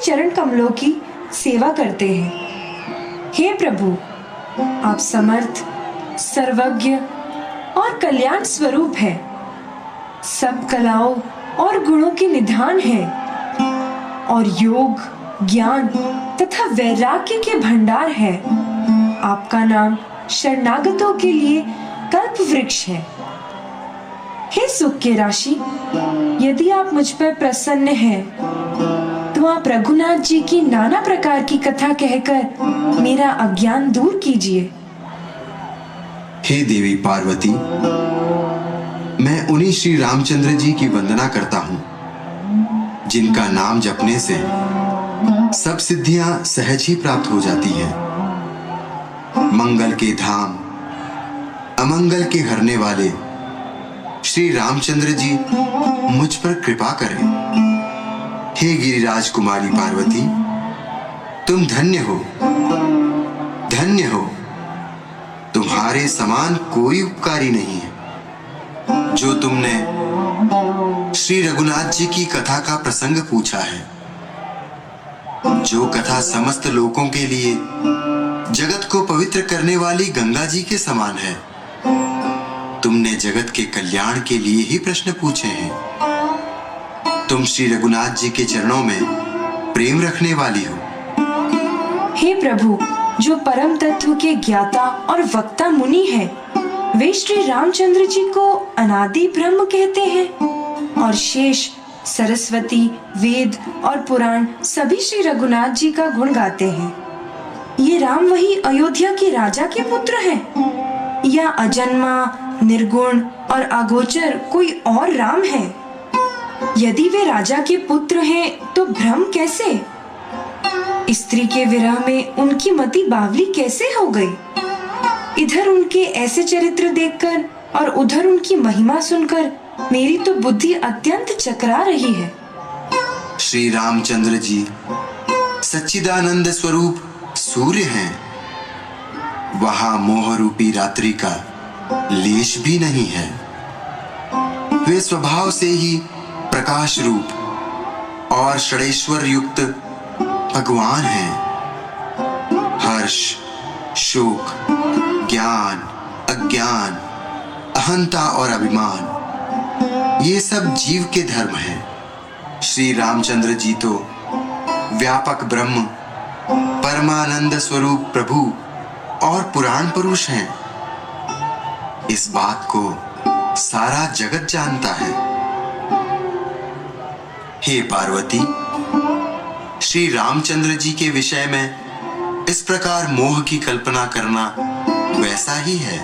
चरण कमलों की सेवा करते हैं। हे प्रभु, आप समर्थ, सर्वज्ञ और कल्याण स्वरूप है। सब कलाओं और गुणों के निधान है और योग, ज्ञान तथा वैराग्य के भंडार है। आपका नाम शरणागतों के लिए कल्प वृक्ष है। हे सुख के राशि, यदि आप मुझ पर प्रसन्न हैं, तो आप रघुनाथ जी की नाना प्रकार की कथा कहकर मेरा अज्ञान दूर कीजिए। हे देवी पार्वती, मैं उन्हीं श्री रामचंद्र जी की वंदना करता हूँ जिनका नाम जपने से सब सिद्धियां सहज ही प्राप्त हो जाती हैं। मंगल के धाम, अमंगल के हरने वाले श्री रामचंद्र जी मुझ पर कृपा करें। हे गिरिराज कुमारी पार्वती, तुम धन्य हो, धन्य हो। तुम्हारे समान कोई उपकारी नहीं है। जो तुमने श्री रघुनाथ जी की कथा का प्रसंग पूछा है, जो कथा समस्त लोगों के लिए जगत को पवित्र करने वाली गंगा जी के समान है, तुमने जगत के कल्याण के लिए ही प्रश्न पूछे हैं। तुम श्री रघुनाथ जी के चरणों में प्रेम रखने वाली हो। हे प्रभु, जो परम तत्व के ज्ञाता और वक्ता मुनि हैं, वे श्री रामचंद्र जी को अनादि ब्रह्म कहते हैं और शेष, सरस्वती, वेद और पुराण सभी श्री रघुनाथ जी का गुण गाते हैं। ये राम वही अयोध्या के राजा के पुत्र हैं या अजन्मा, निर्गुण और अगोचर कोई और राम है? यदि वे राजा के पुत्र हैं तो भ्रम कैसे? स्त्री के विरह में उनकी मति बावली कैसे हो गई? इधर उनके ऐसे चरित्र देखकर और उधर उनकी महिमा सुनकर मेरी तो बुद्धि अत्यंत चकरा रही है। श्री रामचंद्र जी सच्चिदानंद स्वरूप सूर्य हैं। वहां मोह रूपी रात्रि का लेश भी नहीं है। वे स्वभाव से ही प्रकाश रूप और षडेश्वर युक्त भगवान हैं। हर्ष, शोक, ज्ञान, अज्ञान, अहंता और अभिमान, ये सब जीव के धर्म हैं। श्री रामचंद्र जी तो व्यापक ब्रह्म, परमानंद स्वरूप प्रभु और पुराण पुरुष हैं। इस बात को सारा जगत जानता है। हे पार्वती, श्री रामचंद्र जी के विषय में इस प्रकार मोह की कल्पना करना वैसा ही है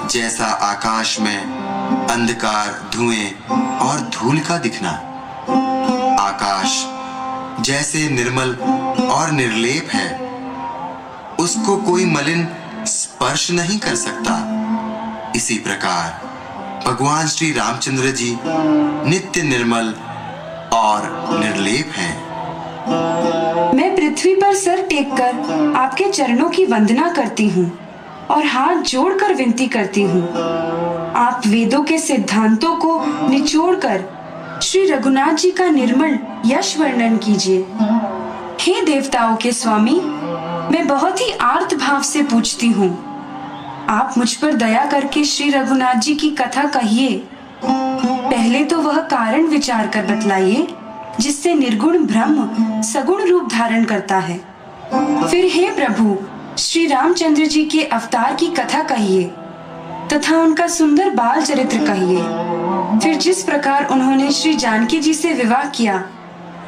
जैसा आकाश में अंधकार, धुएं और धूल का दिखना। आकाश जैसे निर्मल और निर्लेप है, उसको कोई मलिन स्पर्श नहीं कर सकता। इसी प्रकार भगवान श्री रामचंद्र जी नित्य निर्मल और निर्लेप हैं। मैं पृथ्वी पर सर टेककर आपके चरणों की वंदना करती हूँ और हाथ जोड़कर विनती करती हूँ। आप वेदों के सिद्धांतों को निचोड़कर श्री रघुनाथ जी का निर्मल यश वर्णन कीजिए। हे देवताओं के स्वामी, मैं बहुत ही आर्त भाव से पूछती हूँ, आप मुझ पर दया करके श्री रघुनाथ जी की कथा कहिए। पहले तो वह कारण विचार कर बतलाइए जिससे निर्गुण ब्रह्म सगुण रूप धारण करता है। फिर हे प्रभु, श्री रामचंद्र जी के अवतार की कथा कहिए तथा उनका सुंदर बाल चरित्र कहिए। फिर जिस प्रकार उन्होंने श्री जानकी जी से विवाह किया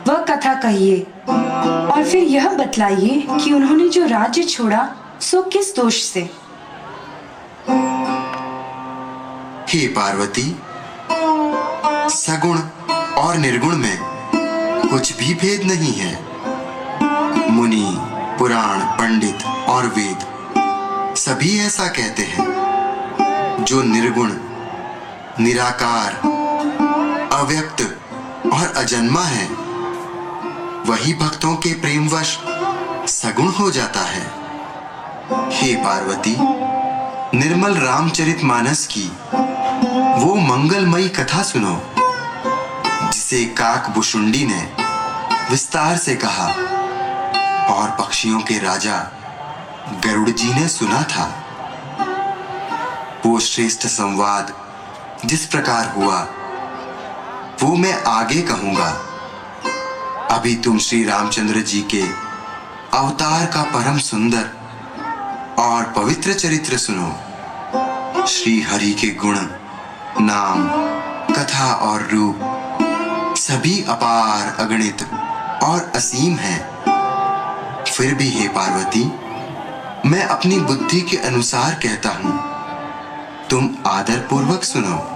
वह कथा कहिए और फिर यह बतलाइए कि उन्होंने जो राज्य छोड़ा सो किस दोष से। हे पार्वती, सगुण और निर्गुण में कुछ भी भेद नहीं है। मुनि, पुराण, पंडित और वेद सभी ऐसा कहते हैं। जो निर्गुण, निराकार, अव्यक्त और अजन्मा है, वही भक्तों के प्रेमवश सगुण हो जाता है। हे पार्वती, निर्मल रामचरितमानस की वो मंगलमयी कथा सुनो जिसे काकभुशुंडी ने विस्तार से कहा और पक्षियों के राजा गरुड़ जी ने सुना था। वो श्रेष्ठ संवाद जिस प्रकार हुआ वो मैं आगे कहूंगा। अभी तुम श्री रामचंद्र जी के अवतार का परम सुंदर और पवित्र चरित्र सुनो। श्री हरि के गुण, नाम, कथा और रूप सभी अपार, अगणित और असीम हैं। फिर भी हे पार्वती, मैं अपनी बुद्धि के अनुसार कहता हूं, तुम आदर पूर्वक सुनो।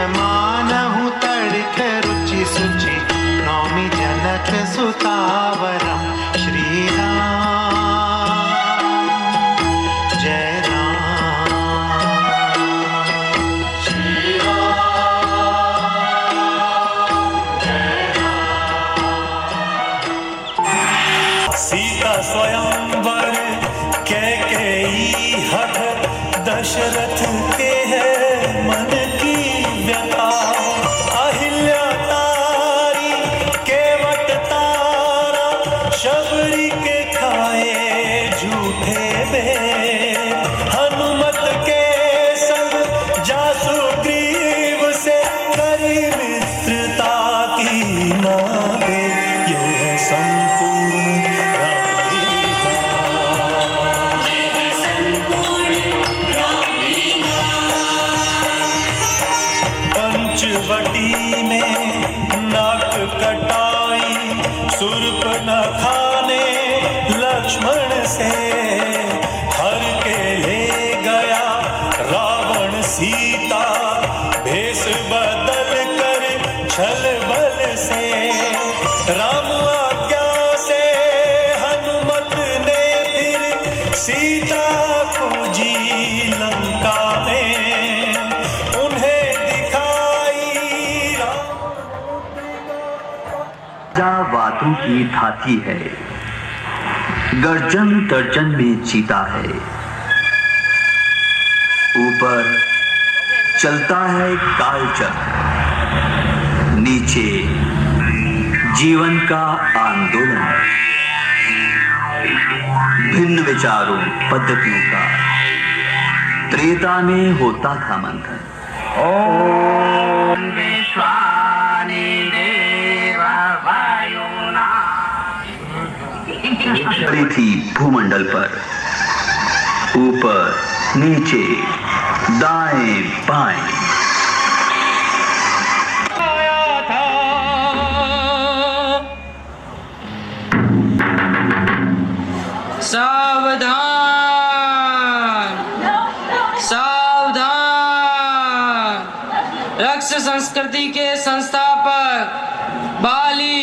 मानहु तड़ित रुचि सुचि नौमि जनक सुतावरम। श्री राम जय राम, श्री राम जय राम। सीता स्वयंवर कैकेयी हठ दशरथ के है मन की व्यथा। अहिल्या तारी केवट तारा शबरी के खाए झूठे बेर। हनुमत के संग जासु ग्रीव से करी मित्रता की नावे। ये है संपूर्ण पंचवटी में नाक कटाई शूर्पणखा ने लक्ष्मण से। हर के ले गया रावण सीता भेष बदल कर छल बल से। राम आज्ञा से हनुमत ने फिर सीता खोजी लंका में। बातों की थाती है, गर्जन तर्जन में जीता है। ऊपर चलता है कालचक्र, नीचे जीवन का आंदोलन। भिन्न विचारों पद्धतियों का त्रेता में होता था मंथन। ओम विश्वानि खड़ी थी भूमंडल पर, ऊपर नीचे दाएं बाएं। आया था सावधान सावधान। रक्ष संस्कृति के संस्थापक बाली,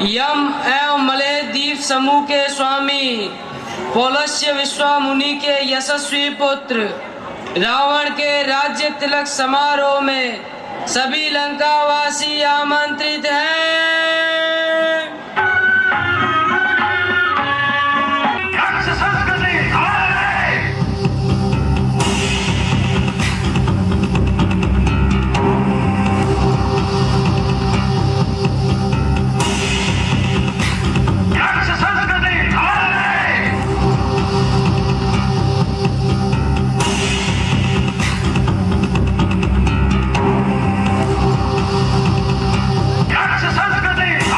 यम एवं मलय द्वीप समूह के स्वामी, पौलस्य विश्वामुनि के यशस्वी पुत्र, रावण के राज्य तिलक समारोह में सभी लंकावासी आमंत्रित हैं। संस्कृति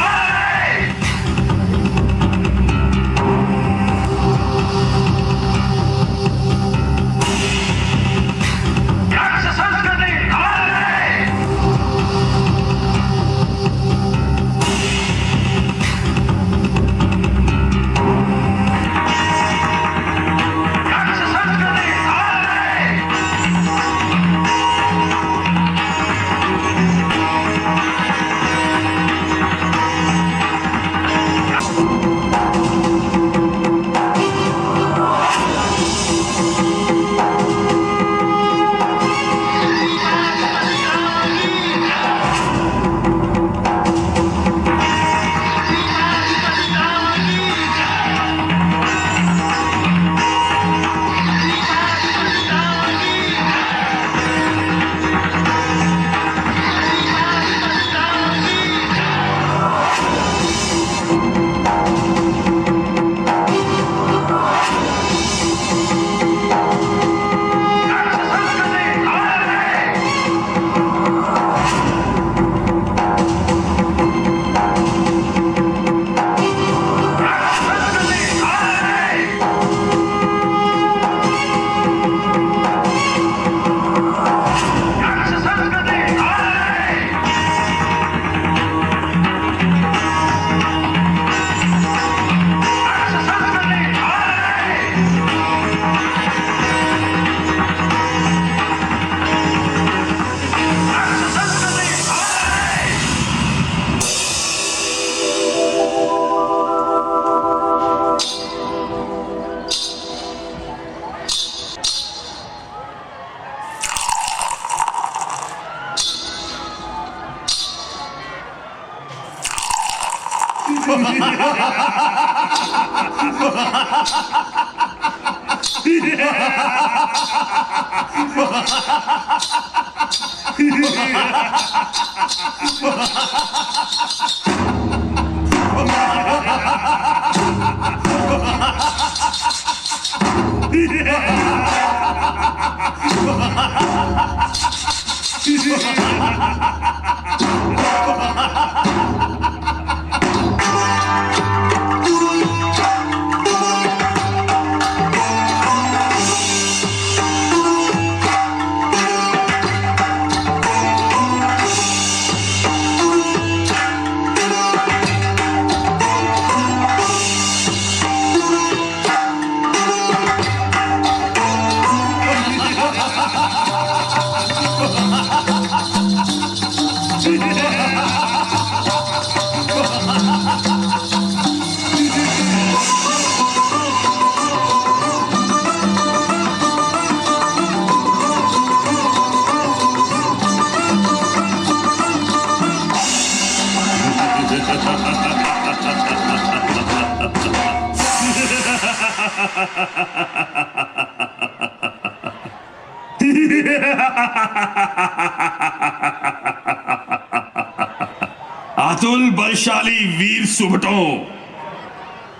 अतुल बलशाली वीर सुभटों,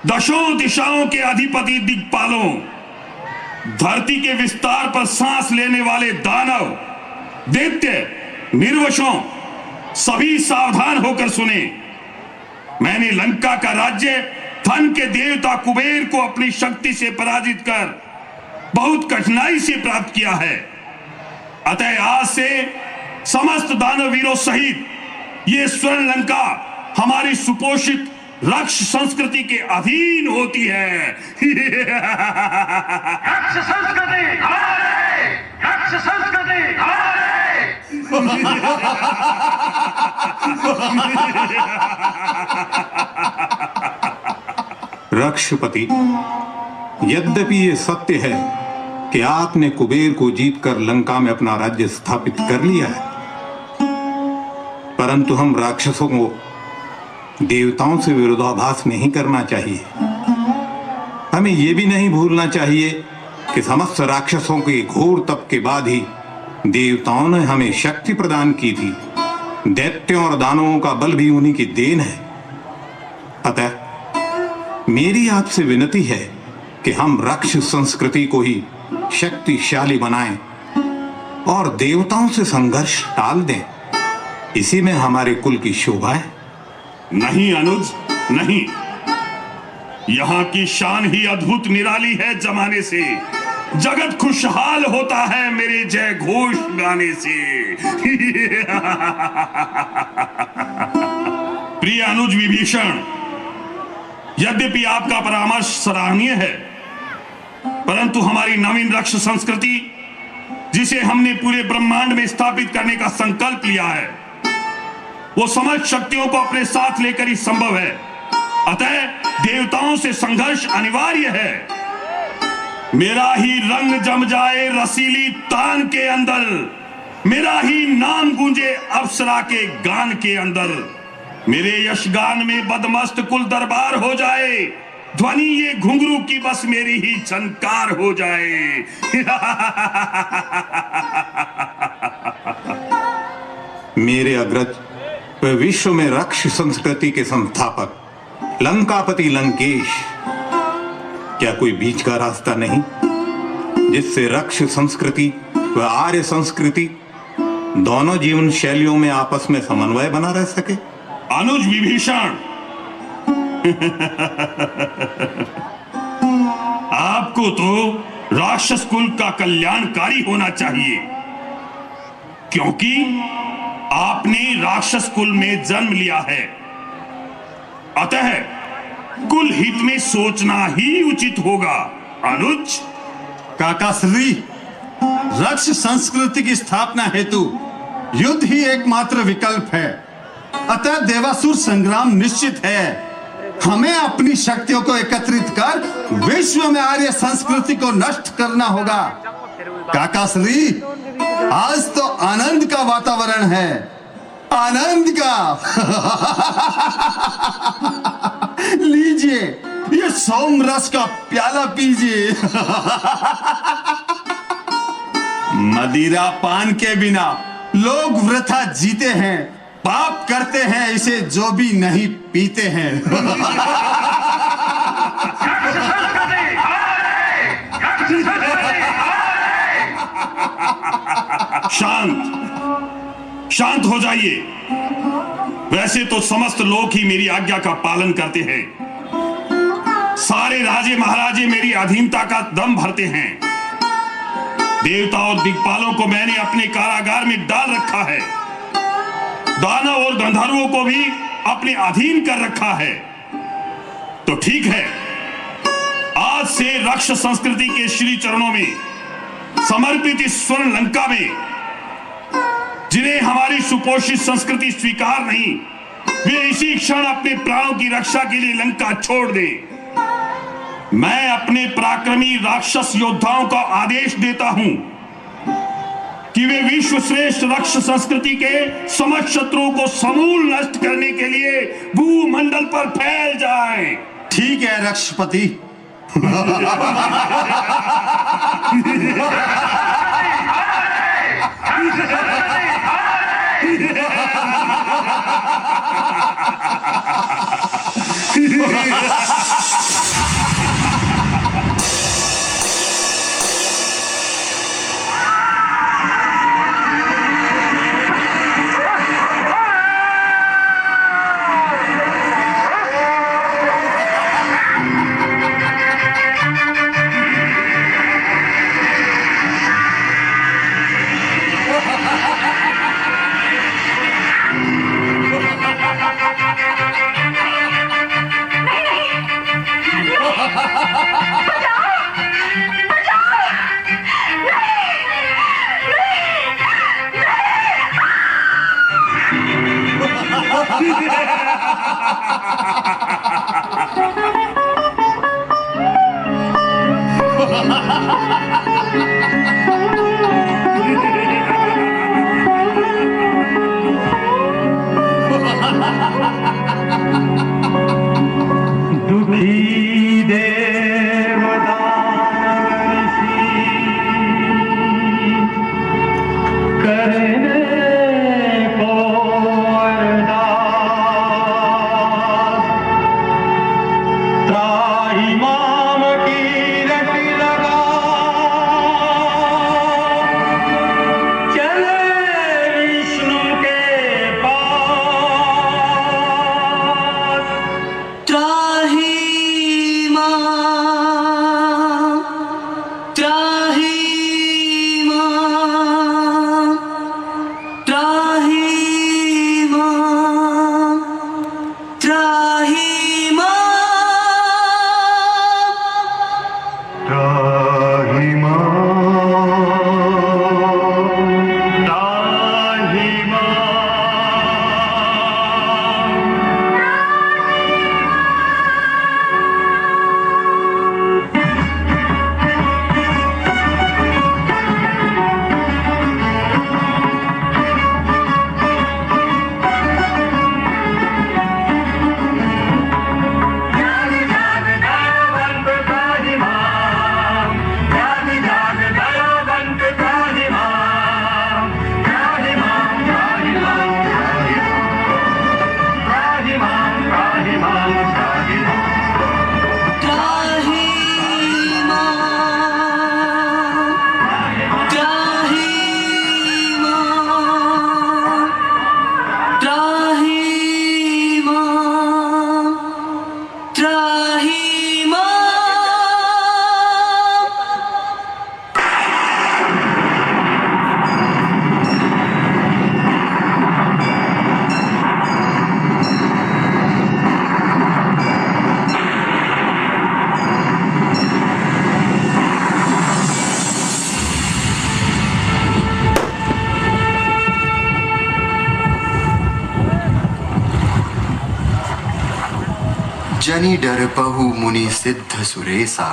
दशों दिशाओं के अधिपति दिक्पालों, धरती के विस्तार पर सांस लेने वाले दानव, दैत्य, निर्वशों, सभी सावधान होकर सुने। मैंने लंका का राज्य धन के देवता कुबेर को अपनी शक्ति से पराजित कर बहुत कठिनाई से प्राप्त किया है। अतः आज से समस्त दानवीरों सहित ये स्वर्ण लंका हमारी सुपोषित रक्ष संस्कृति के अधीन होती है। रक्ष संस्कृति हमारे, रक्ष संस्कृति हमारे। रक्षपति, यद्यपि ये सत्य है कि आपने कुबेर को जीतकर लंका में अपना राज्य स्थापित कर लिया है, परंतु हम राक्षसों को देवताओं से विरोधाभास नहीं करना चाहिए। हमें यह भी नहीं भूलना चाहिए कि समस्त राक्षसों के घोर तप के बाद ही देवताओं ने हमें शक्ति प्रदान की थी। दैत्यों और दानवों का बल भी उन्हीं की देन है। अतः मेरी आपसे विनती है कि हम रक्ष संस्कृति को ही शक्तिशाली बनाएं और देवताओं से संघर्ष टाल दें। इसी में हमारे कुल की शोभा है। नहीं अनुज, नहीं। यहां की शान ही अद्भुत निराली है जमाने से। जगत खुशहाल होता है मेरे जय घोष गाने से। प्रिय अनुज विभीषण, यद्यपि आपका परामर्श सराहनीय है, परंतु हमारी नवीन रक्ष संस्कृति जिसे हमने पूरे ब्रह्मांड में स्थापित करने का संकल्प लिया है, वो समस्त शक्तियों को अपने साथ लेकर ही संभव है। अतः देवताओं से संघर्ष अनिवार्य है। मेरा ही रंग जम जाए रसीली तान के अंदर, मेरा ही नाम गूंजे अप्सरा के गान के अंदर, मेरे यशगान में बदमस्त कुल दरबार हो जाए, ध्वनि ये घुंघरू की बस मेरी ही झनकार हो जाए। मेरे अग्रज व विश्व में रक्ष संस्कृति के संस्थापक लंकापति लंकेश, क्या कोई बीच का रास्ता नहीं जिससे रक्ष संस्कृति व आर्य संस्कृति दोनों जीवन शैलियों में आपस में समन्वय बना रह सके? अनुज विभीषण, आपको तो राक्षस कुल का कल्याणकारी होना चाहिए, क्योंकि आपने राक्षस कुल में जन्म लिया है। अतः कुल हित में सोचना ही उचित होगा। अनुज, काकाश्री, रक्ष संस्कृति की स्थापना हेतु युद्ध ही एकमात्र विकल्प है। अतः देवासुर संग्राम निश्चित है। हमें अपनी शक्तियों को एकत्रित कर विश्व में आर्य संस्कृति को नष्ट करना होगा। काकाश्री, आज तो आनंद का वातावरण है, आनंद का। लीजिए, ये सोमरस का प्याला पीजिए। मदिरा पान के बिना लोग वृथा जीते हैं, पाप करते हैं इसे जो भी नहीं पीते हैं। शांत हो जाइए। वैसे तो समस्त लोग ही मेरी आज्ञा का पालन करते हैं। सारे राजे महाराजे मेरी अधीनता का दम भरते हैं। देवता और दिक्पालों को मैंने अपने कारागार में डाल रखा है। दानव और गंधर्वों को भी अपने अधीन कर रखा है। तो ठीक है, आज से रक्ष संस्कृति के श्री चरणों में समर्पित इस स्वर्ण लंका में जिन्हें हमारी सुपोषित संस्कृति स्वीकार नहीं, वे इसी क्षण अपने प्राणों की रक्षा के लिए लंका छोड़ दें। मैं अपने पराक्रमी राक्षस योद्धाओं का आदेश देता हूं कि वे विश्व श्रेष्ठ रक्ष संस्कृति के समस्त शत्रुओं को समूल नष्ट करने के लिए भूमंडल पर फैल जाएं। ठीक है रक्षपति। जनि डर पहु मुनि सिद्ध सुरेसा,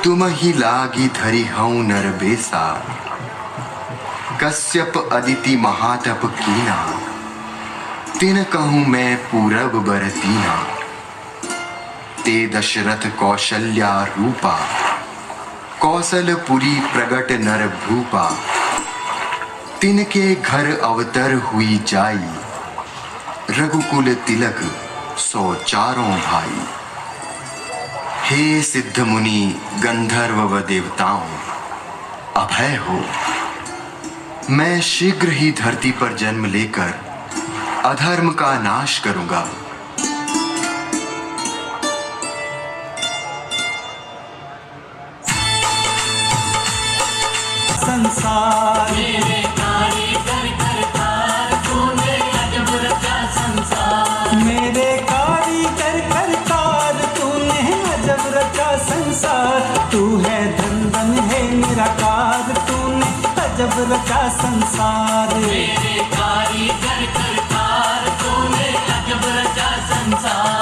तुम ही लागी धरि हऊँ नर बेसा। कश्यप अदिति महातप कीना, तिन कहूँ मैं पूरब बर दीना। ते दशरथ कौशल्या रूपा, कौशलपुरी प्रगट नर भूपा, तिनके घर अवतर हुई जाई, रघुकुल तिलक सो चारों भाई। हे सिद्ध मुनि गंधर्व व देवताओं, अभय हो, मैं शीघ्र ही धरती पर जन्म लेकर अधर्म का नाश करूंगा। संसार मेरे कारीगर करतार, तूने अजब रचा संसार। मेरे कारीगर करतार, तूने अजब रचा संसार। तू है धन धन है निराकार, तूने अजब रचा संसार। मेरे कारीगर करतार, तूने अजब रचा संसार।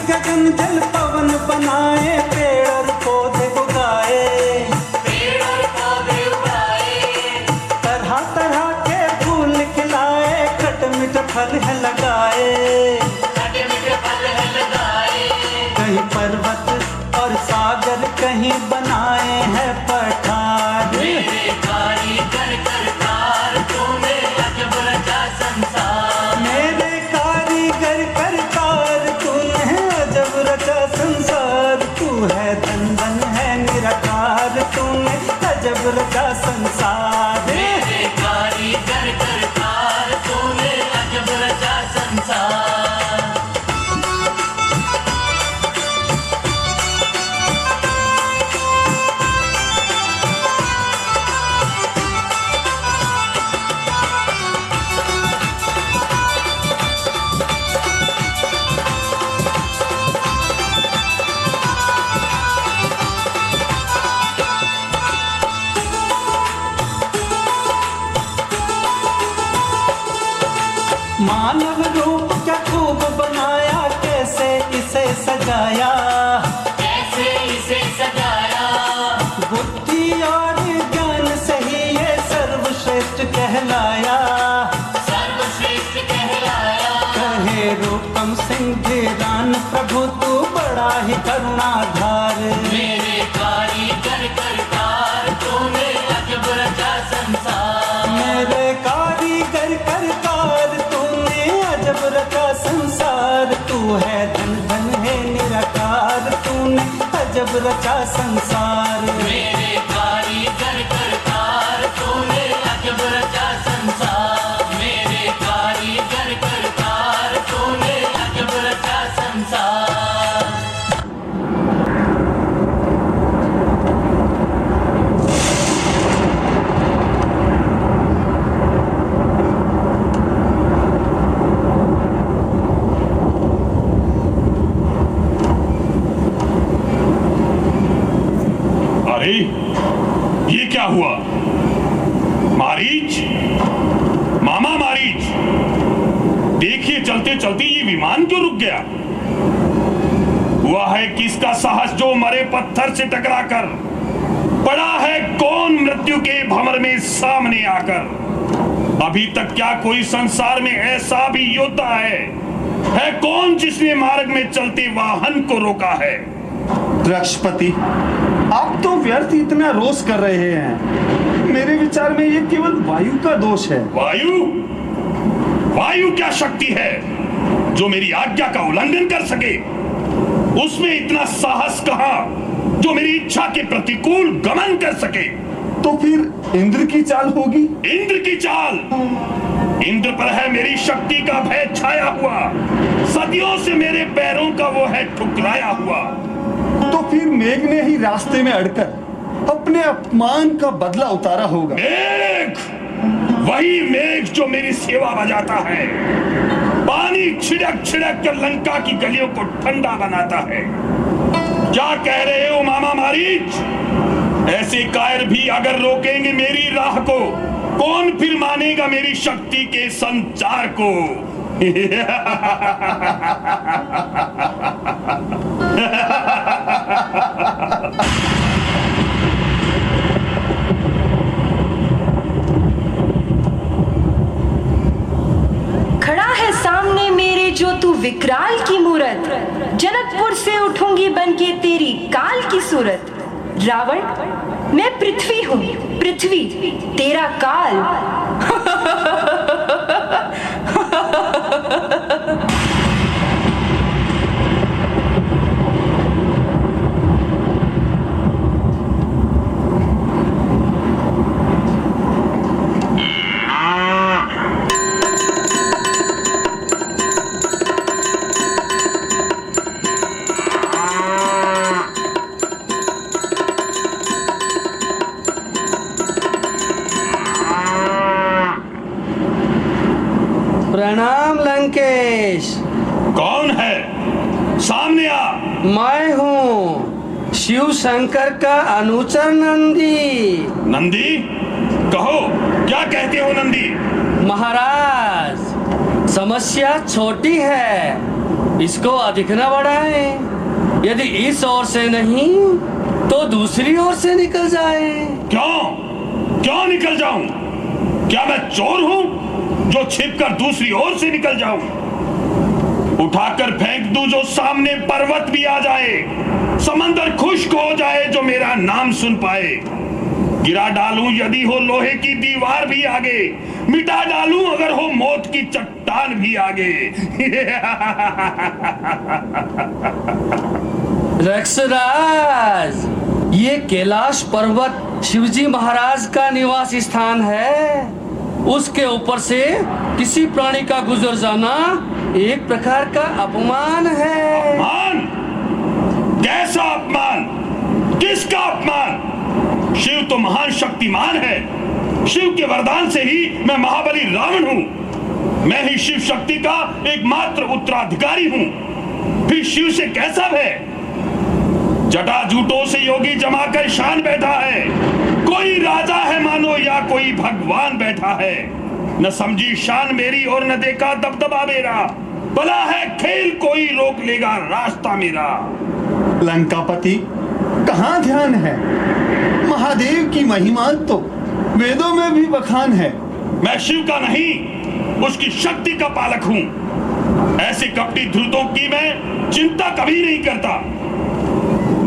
गगन जल पवन बनाए, पेड़ और पौधे उगाए, पेड़ और पौधे उगाए। तरह तरह के फूल खिलाए, खट मीठ फल है लगाए, खट मीठ फल है लगाए। कहीं पर्वत और सागर, कहीं बनाए हैं पठार। मेरे कारीगर करतार, तूने अजब रचा संसार। मेरे कारीगर करतार, तूने अजब रचा संसार। तू है धन धन है निराकार, तूने अजब रचा संसार। मेरे कारीगर करतार, तूने अजब रचा संसार। मानव रूप क्या खूब बनाया, कैसे इसे सजाया, कैसे इसे सजाया। बुद्धि और ज्ञान से ही ये सर्वश्रेष्ठ कहलाया, सर्वश्रेष्ठ कहलाया। कहे रूपम सिंह धीरान, प्रभु तू बड़ा ही करुणाधार। मेरे कारीगर करतार, तूने अजब रचा संसार। मेरे कारीगर करतार, अजब रचा संसार। तू है धन धन है निराकार, तूने अजब रचा संसार। मेरे कारीगर करतार, तूने अजब रचा संसार। मेरे कारीगर करतार, तूने अजब रचा संसार। ये क्या हुआ? मारीच, मामा मारीच, देखिए चलते चलते ये विमान क्यों रुक गया? हुआ है किसका साहस जो मरे पत्थर से टकराकर पड़ा है कौन मृत्यु के भंवर में सामने आकर? अभी तक क्या कोई संसार में ऐसा भी योद्धा है कौन जिसने मार्ग में चलते वाहन को रोका है? दृक्षपति, आप तो व्यर्थ इतना रोष कर रहे हैं। मेरे विचार में ये केवल वायु का दोष है। वायु? वायु क्या शक्ति है जो मेरी आज्ञा का उल्लंघन कर सके? उसमें इतना साहस कहां जो मेरी इच्छा के प्रतिकूल गमन कर सके? तो फिर इंद्र की चाल होगी। इंद्र की चाल? इंद्र पर है मेरी शक्ति का भय छाया हुआ, सदियों से मेरे पैरों का वो है ठुकराया हुआ। तो फिर मेघ ने ही रास्ते में अड़कर अपने अपमान का बदला उतारा होगा। मेघ? वही मेघ जो मेरी सेवा बजाता है, पानी छिड़क छिड़क कर लंका की गलियों को ठंडा बनाता है। क्या कह रहे हो मामा मारीच? ऐसे कायर भी अगर रोकेंगे मेरी राह को, कौन फिर मानेगा मेरी शक्ति के संचार को? खड़ा है सामने मेरे जो तू विकराल की मूरत, जनकपुर से उठूंगी बनके तेरी काल की सूरत। रावण, मैं पृथ्वी हूँ, पृथ्वी तेरा काल। प्रणाम लंकेश। कौन है? सामने आ। मैं हूँ शिव शंकर का अनुचर नंदी। नंदी? कहो, क्या कहते हो नंदी? महाराज, समस्या छोटी है, इसको अधिक न बढ़ाएं। यदि इस ओर से नहीं तो दूसरी ओर से निकल जाए। क्यों निकल जाऊं? क्या मैं चोर हूं जो छिपकर दूसरी ओर से निकल जाऊं? उठाकर फेंक दूं जो सामने पर्वत भी आ जाए, समंदर खुश्क हो जाए जो मेरा नाम सुन पाए। गिरा डालूं यदि हो लोहे की दीवार भी आगे, मिटा डालूं अगर हो मौत की चट्टान भी आगे। रक्षराज, ये कैलाश पर्वत शिवजी महाराज का निवास स्थान है। उसके ऊपर से किसी प्राणी का गुजर जाना एक प्रकार का अपमान है। अपमान? कैसा अपमान? किसका अपमान? शिव तो महान शक्तिमान है। शिव के वरदान से ही मैं महाबली रावण हूँ। मैं ही शिव शक्ति का एकमात्र उत्तराधिकारी हूँ। फिर शिव से कैसा भय? जटा जूटों से योगी जमाकर शान बैठा है। कोई राजा है मानो या कोई भगवान बैठा है। न समझी शान मेरी और न देखा दबदबा मेरा। भला है खेल कोई रोक लेगा रास्ता मेरा। लंकापति, कहाँ ध्यान है? महादेव की महिमा तो वेदों में भी बखान है। मैं शिव का नहीं, उसकी शक्ति का पालक हूँ। ऐसे कपटी धूर्तों की मैं चिंता कभी नहीं करता।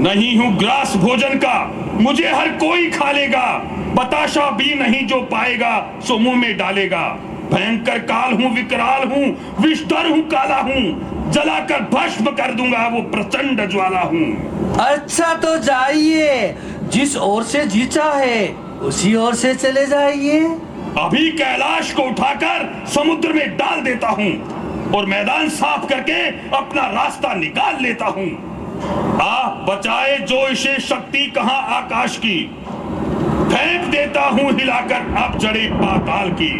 नहीं हूँ ग्रास भोजन का, मुझे हर कोई खा लेगा। बताशा भी नहीं जो पाएगा सो मुंह में डालेगा। भयंकर काल हूँ, विकराल हूँ, विषधर हूँ, काला हूँ। जलाकर भस्म कर दूंगा वो प्रचंड ज्वाला हूँ। अच्छा तो जाइए, जिस ओर से जी चाहे उसी ओर से चले जाइए। अभी कैलाश को उठाकर समुद्र में डाल देता हूँ और मैदान साफ करके अपना रास्ता निकाल लेता हूँ। बचाए जो इसे शक्ति कहाँ आकाश की, फेंक देता हूँ हिलाकर अब जड़े पाताल की।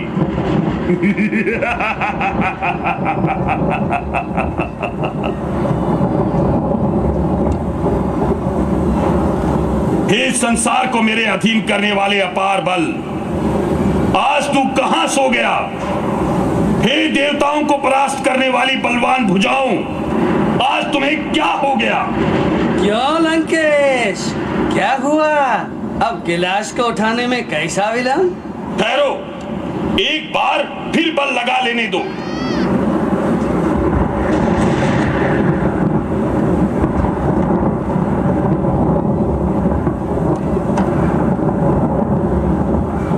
हे संसार को मेरे अधीन करने वाले अपार बल, आज तू कहां सो गया? हे देवताओं को परास्त करने वाली बलवान भुजाओं, आज तुम्हें क्या हो गया? क्यों लंकेश, क्या हुआ? अब कैलाश को उठाने में कैसा विलंब? ठहरो, एक बार फिर बल लगा लेने दो।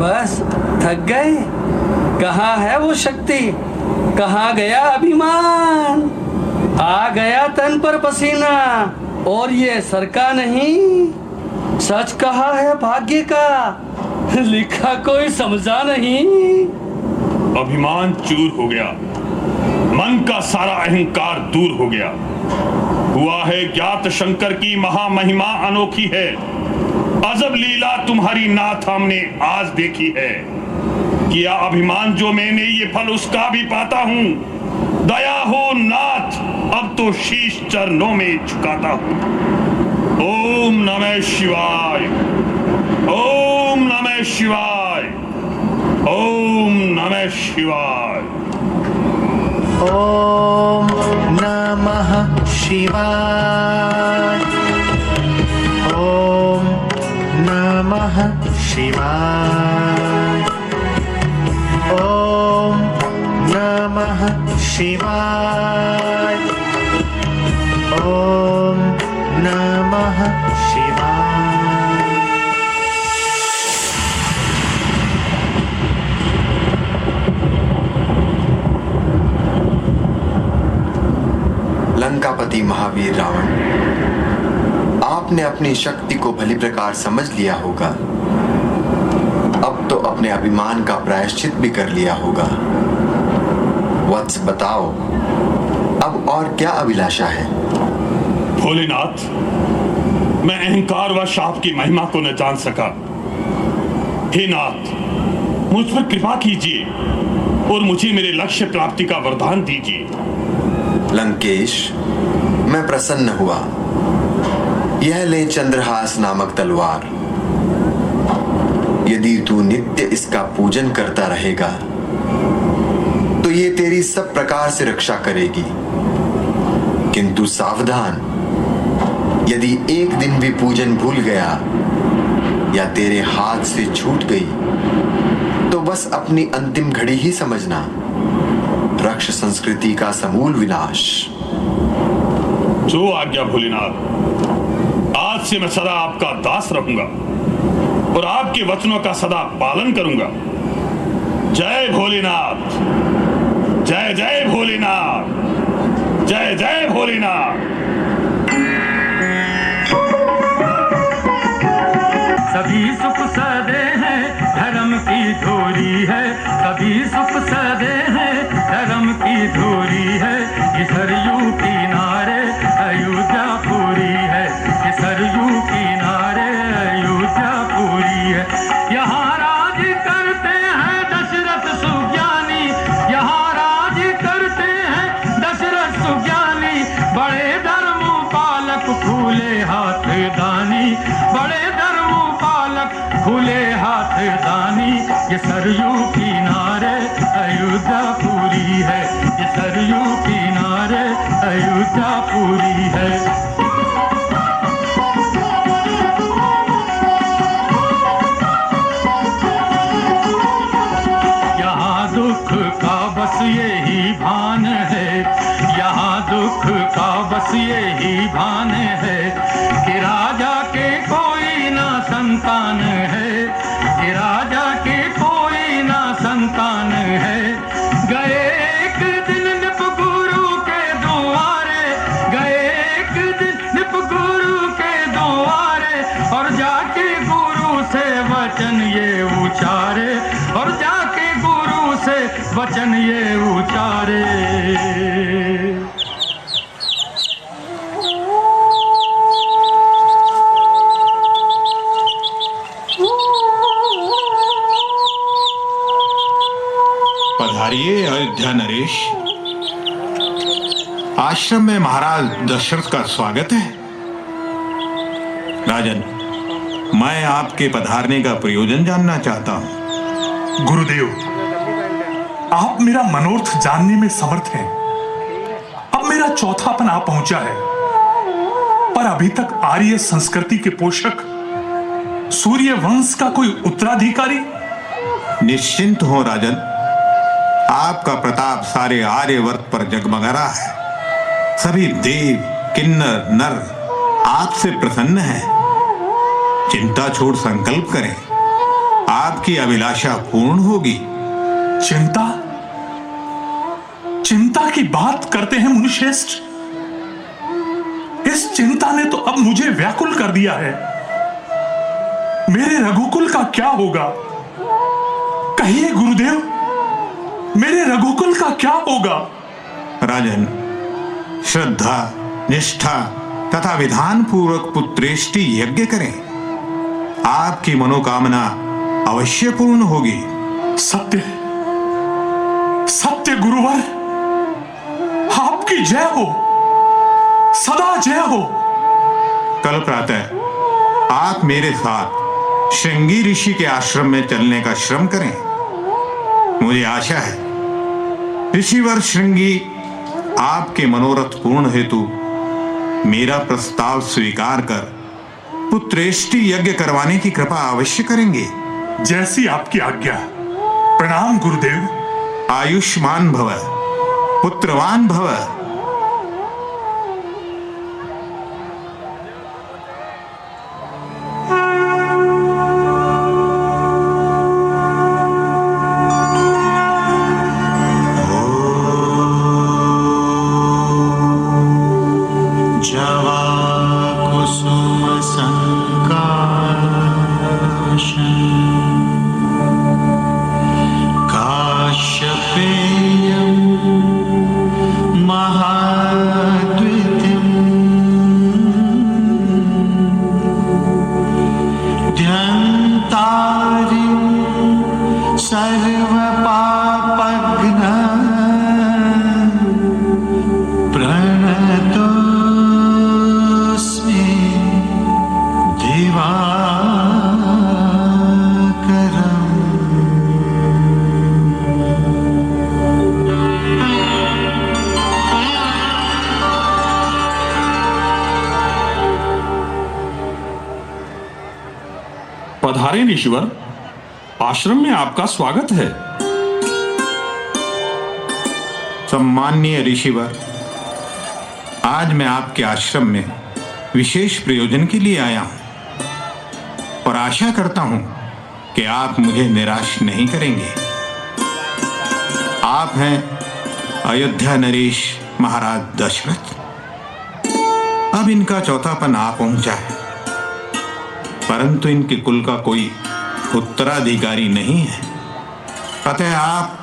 बस थक गए? कहाँ है वो शक्ति? कहाँ गया अभिमान? आ गया तन पर पसीना और ये सर का नहीं। सच कहा है भाग्य का, लिखा कोई समझा नहीं। अभिमान चूर हो गया, मन का सारा अहंकार दूर हो गया। हुआ है ज्ञात शंकर की महामहिमा अनोखी है। अजब लीला तुम्हारी नाथ हमने आज देखी है। किया अभिमान जो मैंने, ये फल उसका भी पाता हूँ। दया हो नाथ, अब तो शीश चरणों में झुकाता हूँ। ओम नमः शिवाय, ओम नमः शिवाय, ओम नमः शिवाय। ओम नमः शिवाय, ओम नमः शिवाय, ओम नमः शिवाय, ओम नमः शिवाय। लंकापति महावीर रावण, आपने अपनी शक्ति को भली प्रकार समझ लिया होगा। अब तो अपने अभिमान का प्रायश्चित भी कर लिया होगा। वत्स बताओ, अब और क्या अभिलाषा है? भोलेनाथ, मैं अहंकार व शाप की महिमा को न जान सका। हे नाथ, मुझ पर कृपा कीजिए और मुझे मेरे लक्ष्य प्राप्ति का वरदान दीजिए। लंकेश, मैं प्रसन्न हुआ। यह ले चंद्रहास नामक तलवार। यदि तू नित्य इसका पूजन करता रहेगा तो ये तेरी सब प्रकार से रक्षा करेगी। किंतु सावधान, यदि एक दिन भी पूजन भूल गया या तेरे हाथ से छूट गई तो बस अपनी अंतिम घड़ी ही समझना। रक्ष संस्कृति का समूल विनाश। जो आज्ञा भोलेनाथ, आज से मैं सदा आपका दास रहूंगा और आपके वचनों का सदा पालन करूंगा। जय भोलेनाथ, जय जय भोलेनाथ, जय जय भोलेनाथ। सभी सुख सदे हैं, धर्म की धूरी है। सभी सुख सदे हैं, धर्म की धूरी है। ये सरयू किनारे अयोध्या पूरी है। ये सरयू किनारे अयोध्या पूरी है। यहाँ राज करते हैं दशरथ सुज्ञानी। यहाँ राज करते हैं दशरथ सुज्ञानी। बड़े धर्म पालक फूले हाथ दानी। बड़े खुले हाथ दानी। ये सरयू किनारे अयोध्या पूरी है। ये सरयू किनारे अयोध्या पूरी है। यहाँ दुख का बस यही भान है। यहाँ दुख का बस यही भान है कि राजा के कोई ना संतान है। कि राजा के कोई ना संतान है। गए एक दिन निप गुरु के द्वारे। गए एक दिन निप गुरु के द्वारे और जाके गुरु से वचन ये उचारे। और जाके गुरु से वचन ये उचारे। पधारिए अयोध्या नरेश। आश्रम में महाराज दशरथ का स्वागत है। राजन, मैं आपके पधारने का प्रयोजन जानना चाहता हूं। गुरुदेव, आप मेरा मनोर्थ जानने में समर्थ हैं। अब मेरा चौथापन आ पहुंचा है, पर अभी तक आर्य संस्कृति के पोषक सूर्य वंश का कोई उत्तराधिकारी। निश्चिंत हो राजन, आपका प्रताप सारे आर्यवर्त पर जगमगा रहा है। सभी देव, किन्नर, नर आपसे प्रसन्न हैं। चिंता छोड़ संकल्प करें, आपकी अभिलाषा पूर्ण होगी। चिंता? चिंता की बात करते हैं मुनिश्रेष्ठ। इस चिंता ने तो अब मुझे व्याकुल कर दिया है। मेरे रघुकुल का क्या होगा? कहिए गुरुदेव, मेरे रघुकुल का क्या होगा? राजन, श्रद्धा, निष्ठा तथा विधान पूर्वक पुत्रेष्टि यज्ञ करें। आपकी मनोकामना अवश्य पूर्ण होगी। सत्य, सत्य गुरुवर, आपकी जय हो, सदा जय हो। कल प्रातः आप मेरे साथ श्रृंगी ऋषि के आश्रम में चलने का श्रम करें। मुझे आशा है ऋषिवर श्रृंगी आपके मनोरथ पूर्ण हेतु मेरा प्रस्ताव स्वीकार कर पुत्रेष्टि यज्ञ करवाने की कृपा अवश्य करेंगे। जैसी आपकी आज्ञा। प्रणाम गुरुदेव। आयुष्मान भव, पुत्रवान भव। पधारें ऋषिवर, आश्रम में आपका स्वागत है। सम्माननीय ऋषिवर, आज मैं आपके आश्रम में विशेष प्रयोजन के लिए आया हूं और आशा करता हूं कि आप मुझे निराश नहीं करेंगे। आप हैं अयोध्या नरेश महाराज दशरथ। अब इनका चौथापन आ पहुंचा है, परंतु इनके कुल का कोई उत्तराधिकारी नहीं है। अतः आप।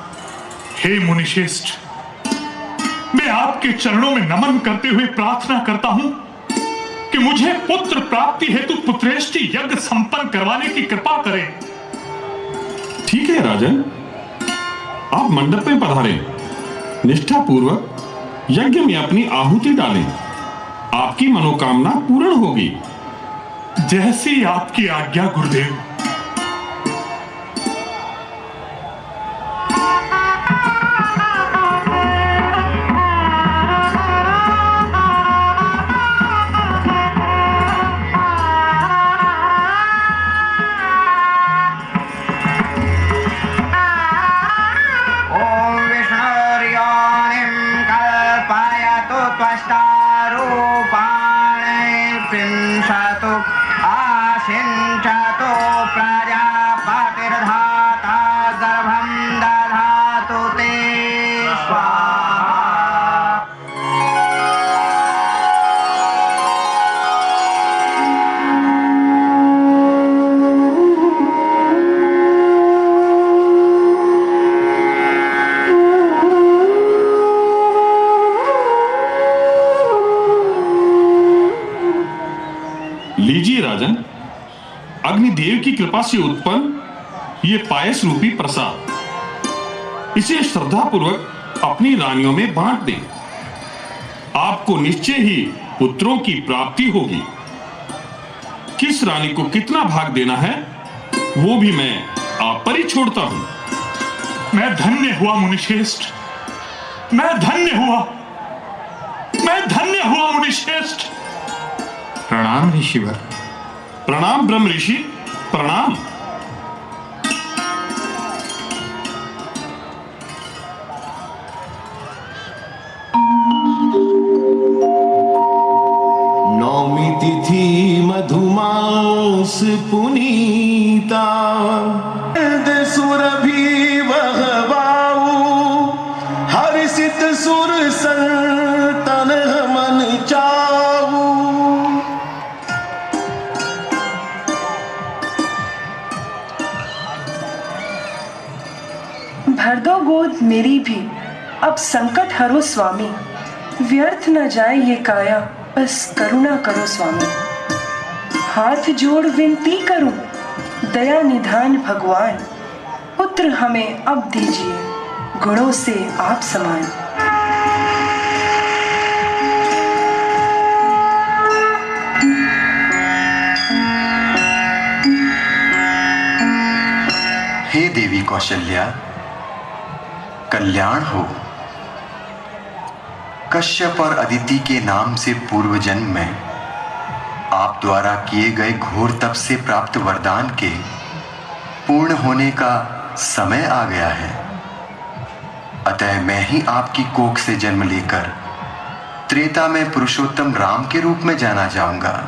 हे मुनिश्रेष्ठ, मैं आपके चरणों में नमन करते हुए प्रार्थना करता हूं कि मुझे पुत्र प्राप्ति हेतु पुत्रेष्टि यज्ञ संपन्न करवाने की कृपा करें। ठीक है राजन, आप मंडप में पधारें, निष्ठा पूर्वक यज्ञ में अपनी आहुति डालें, आपकी मनोकामना पूर्ण होगी। जैसी आपकी आज्ञा गुरुदेव। लीजिए राजन, अग्निदेव की कृपा से उत्पन्न ये पायस रूपी प्रसाद, इसे श्रद्धा पूर्वक अपनी रानियों में बांट दें। आपको निश्चय ही पुत्रों की प्राप्ति होगी। किस रानी को कितना भाग देना है वो भी मैं आप पर ही छोड़ता हूं। मैं धन्य हुआ मुनिश्रेष्ठ, मैं धन्य हुआ, मैं धन्य हुआ मुनिश्रेष्ठ। प्रणाम ऋषिवर। प्रणाम ब्रह्म ऋषि, प्रणाम। नौमी तिथि मधुमास पुनीता, सुरभि बहवाऊ, हर्षित सुर संतन मन चाऊ। भर दो गोद मेरी भी, अब संकट हरो स्वामी। व्यर्थ न जाए ये काया, बस करुणा करो स्वामी। हाथ जोड़ विनती करूं, दया निधान भगवान। पुत्र हमें अब दीजिए, गुणों से आप समान। कौशल्या, कल्याण हो। कश्यप और अदिति के नाम से पूर्व जन्म में आप द्वारा किए गए घोर तप से प्राप्त वरदान के पूर्ण होने का समय आ गया है। अतः मैं ही आपकी कोख से जन्म लेकर त्रेता में पुरुषोत्तम राम के रूप में जाना जाऊंगा।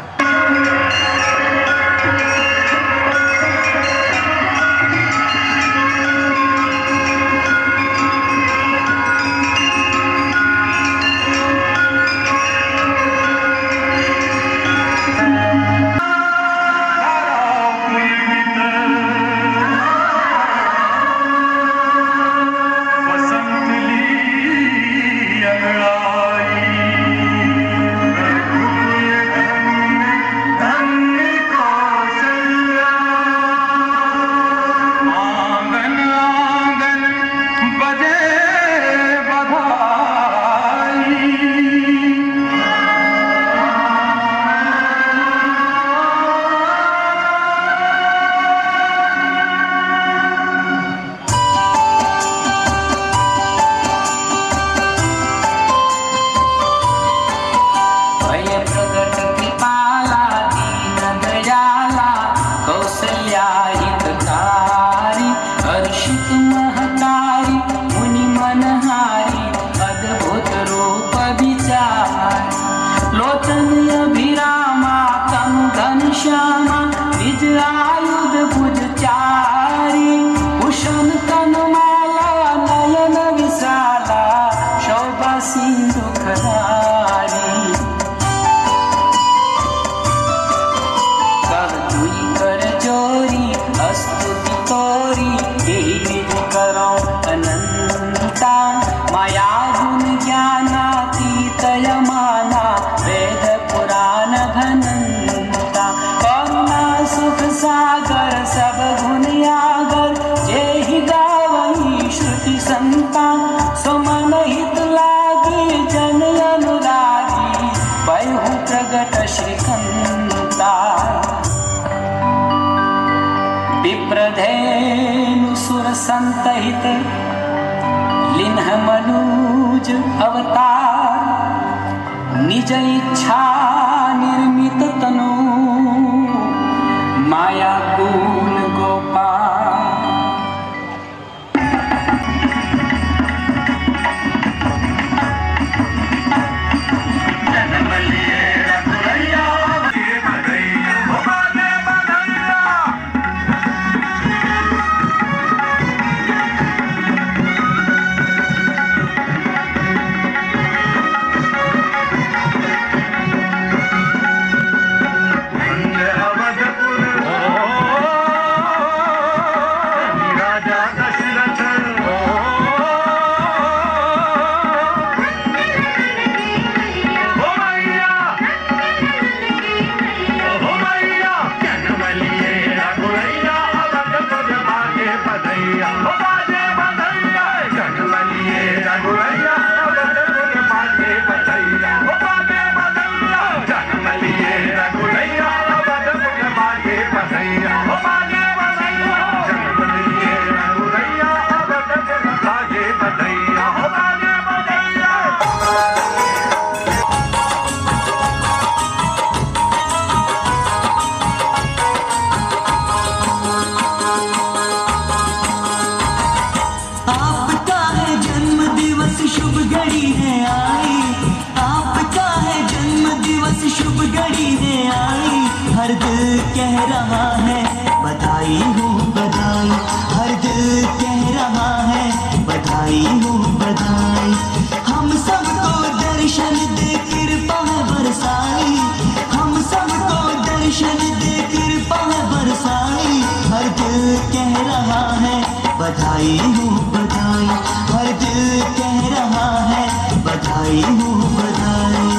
संतहित लिन्ह मनुज अवतार, निज इच्छा निर्मित तनु माया कुल गोपाल। बधाई हो बधाई, हर दिल कह रहा है बधाई हो बधाई।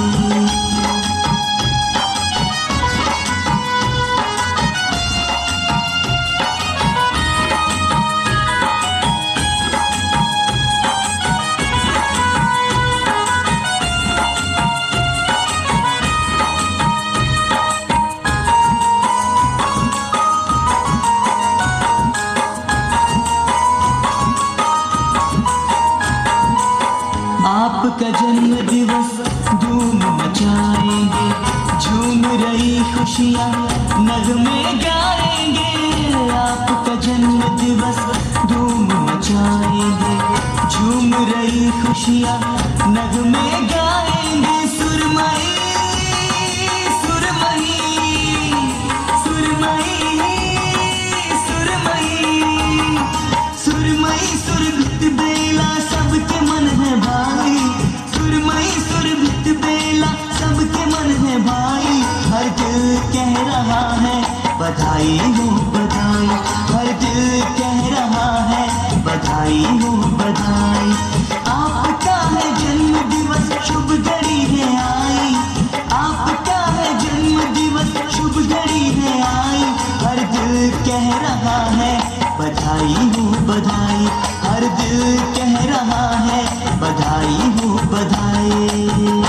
आपका जन्म दिवस धूम मचाएंगे, झूम रही खुशियाँ नगमे गाएंगे। आपका जन्म दिवस धूम मचाएंगे, झूम रही खुशियाँ नगमे गाएंगे। सुरमई सुरमई सुरमई सुरमई सुरमई सुरभित बेला सबके मन है भाई, सुरमई सुरभित बेला सबके मन है भाई। हर दिल कह रहा है बधाई हो बधाई, हर दिल कह रहा है बधाई हो बधाई। आपका है जन्म दिवस शुभ घड़ी है आई, आपका है जन्म दिवस शुभ घड़ी है आई। हर दिल कह रहा है बधाई हो बधाई, हर दिल कह रहा है बधाई हो बधाई।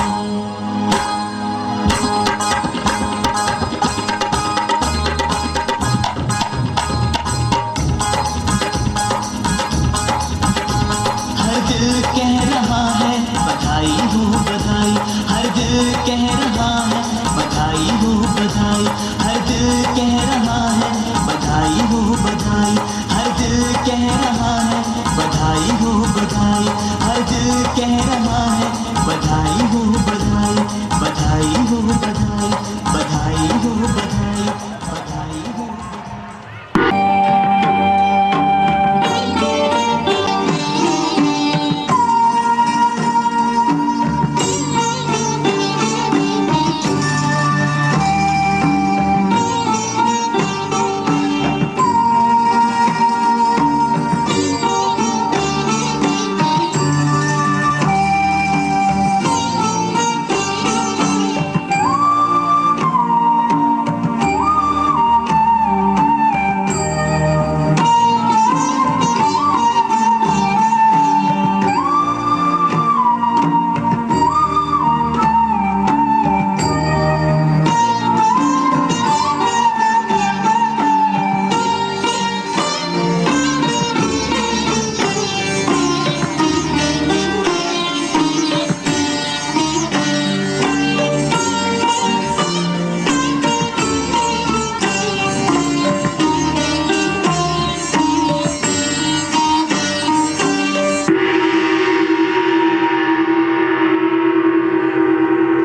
कह रहा है बधाई हो बधाई, हर दिल कह रहा है बधाई हो बधाई, हर दिल कह रहा है बधाई हो बधाई, हर दिल कह रहा है बधाई हो बधाई, हर दिल कह रहा है बधाई हो बधाई, बधाई हो बधाई, बधाई हो बधाई, बधाई हो।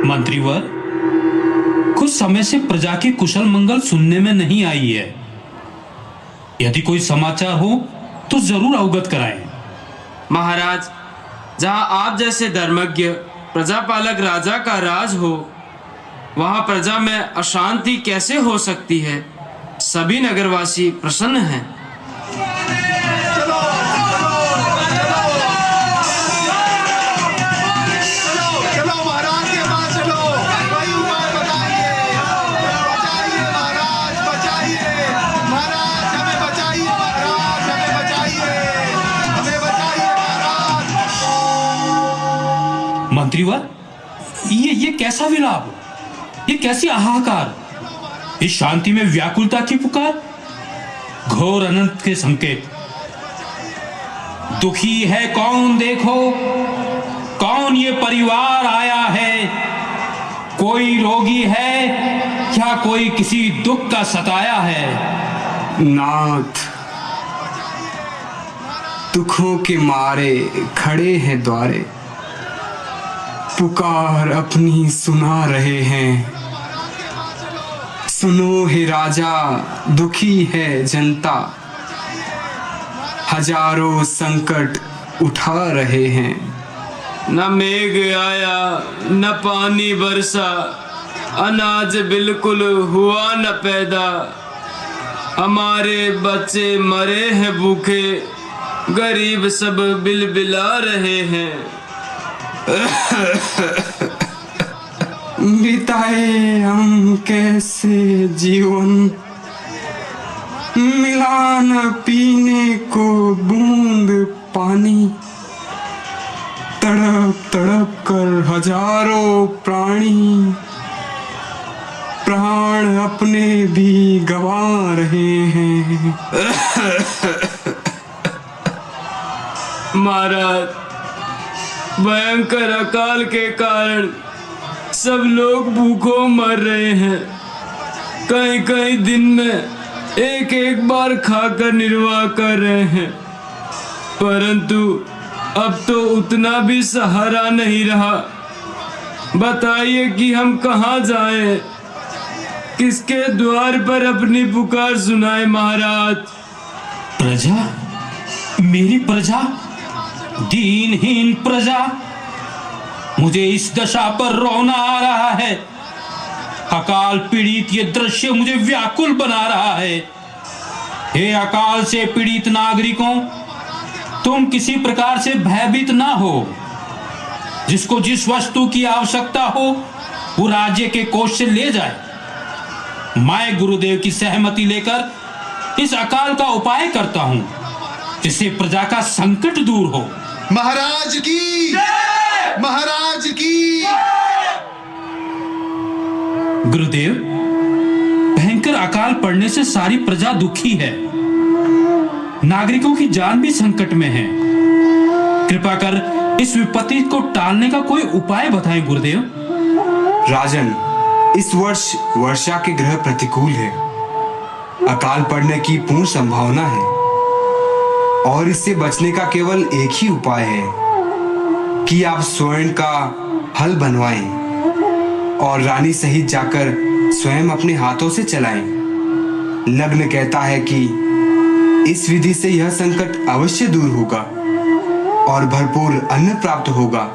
मंत्रीवर, कुछ समय से प्रजा की कुशल मंगल सुनने में नहीं आई है। यदि कोई समाचार हो तो जरूर अवगत कराएं। महाराज, जहां आप जैसे धर्मज्ञ प्रजापालक राजा का राज हो, वहां प्रजा में अशांति कैसे हो सकती है? सभी नगरवासी प्रसन्न हैं। मंत्रीवर, ये कैसा विलाप, ये कैसी हाहाकार, इस शांति में व्याकुलता की पुकार, घोर अनंत के संकेत। दुखी है कौन देखो, कौन ये परिवार आया है? कोई रोगी है या कोई किसी दुख का सताया है? नाथ, दुखों के मारे खड़े हैं द्वारे, पुकार अपनी सुना रहे हैं। सुनो हे राजा, दुखी है जनता, हजारों संकट उठा रहे हैं। न मेघ आया न पानी बरसा, अनाज बिल्कुल हुआ न पैदा। हमारे बच्चे मरे हैं भूखे, गरीब सब बिलबिला रहे हैं। बिताए हम कैसे जीवन, मिला न पीने को बूंद पानी। तड़प तड़प कर हजारों प्राणी, प्राण अपने भी गवा रहे हैं। महाराज, भयंकर अकाल के कारण सब लोग भूखों मर रहे हैं। कहीं कहीं दिन में एक एक बार खाकर निर्वाह कर रहे हैं, परंतु अब तो उतना भी सहारा नहीं रहा। बताइए कि हम कहाँ जाएं? किसके द्वार पर अपनी पुकार सुनाए महाराज? प्रजा, मेरी प्रजा, दीनहीन प्रजा, मुझे इस दशा पर रोना आ रहा है। अकाल पीड़ित ये दृश्य मुझे व्याकुल बना रहा है। हे अकाल से पीड़ित नागरिकों, तुम किसी प्रकार से भयभीत ना हो। जिसको जिस वस्तु की आवश्यकता हो वो राज्य के कोष से ले जाए। मैं गुरुदेव की सहमति लेकर इस अकाल का उपाय करता हूं, जिससे प्रजा का संकट दूर हो। महाराज की, महाराज की। गुरुदेव, भयंकर अकाल पड़ने से सारी प्रजा दुखी है। नागरिकों की जान भी संकट में है। कृपा कर इस विपत्ति को टालने का कोई उपाय बताएं गुरुदेव। राजन, इस वर्ष वर्षा के ग्रह प्रतिकूल है। अकाल पड़ने की पूर्ण संभावना है और इससे बचने का केवल एक ही उपाय है कि आप स्वर्ण का हल बनवाएं और रानी सहित जाकर स्वयं अपने हाथों से चलाएं। लग्न कहता है कि इस विधि से यह संकट अवश्य दूर होगा और भरपूर अन्न प्राप्त होगा।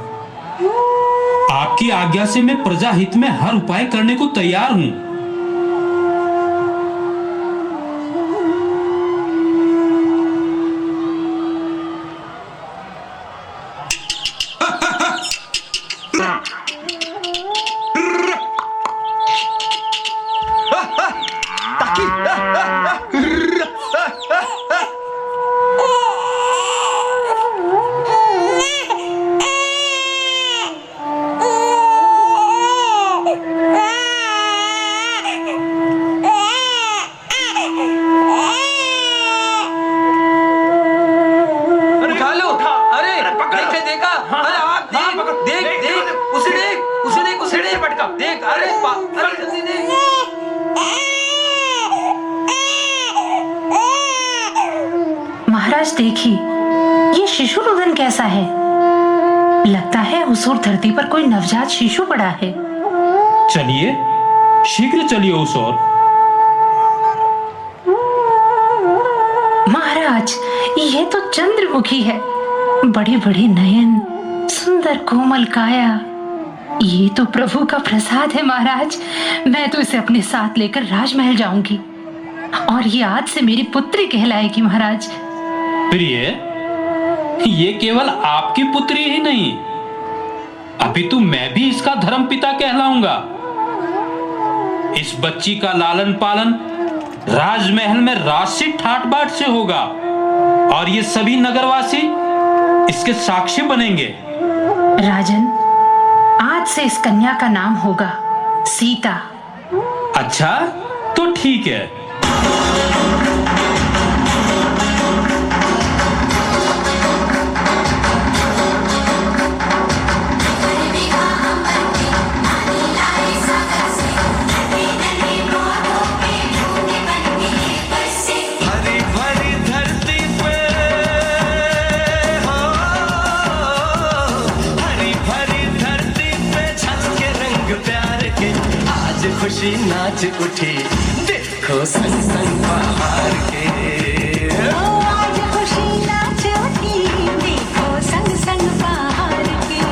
आपकी आज्ञा से मैं प्रजा हित में हर उपाय करने को तैयार हूं। महाराज देखिए, ये शिशु रुदन कैसा है? लगता है उस ओर धरती पर कोई नवजात शिशु पड़ा है। चलिए, शीघ्र चलिए उस ओर। महाराज, ये तो चंद्रमुखी है। बड़े बड़े नयन, सुंदर कोमल काया। ये तो प्रभु का प्रसाद है महाराज। मैं तो इसे अपने साथ लेकर राजमहल जाऊंगी और ये आज से मेरी पुत्री कहलाएगी महाराज। प्रिय, ये केवल आपकी पुत्री ही नहीं, अभी तो मैं भी इसका धर्मपिता कहलाऊंगा। इस बच्ची का लालन पालन राजमहल में राजसी ठाट बाट से होगा और ये सभी नगरवासी इसके साक्षी बनेंगे। राजन, आज से इस कन्या का नाम होगा सीता। अच्छा, तो ठीक है। खुशी नाच उठी, देखो संग संग बाहर के। आज खुशी नाच उठी, देखो संग संग बाहर के।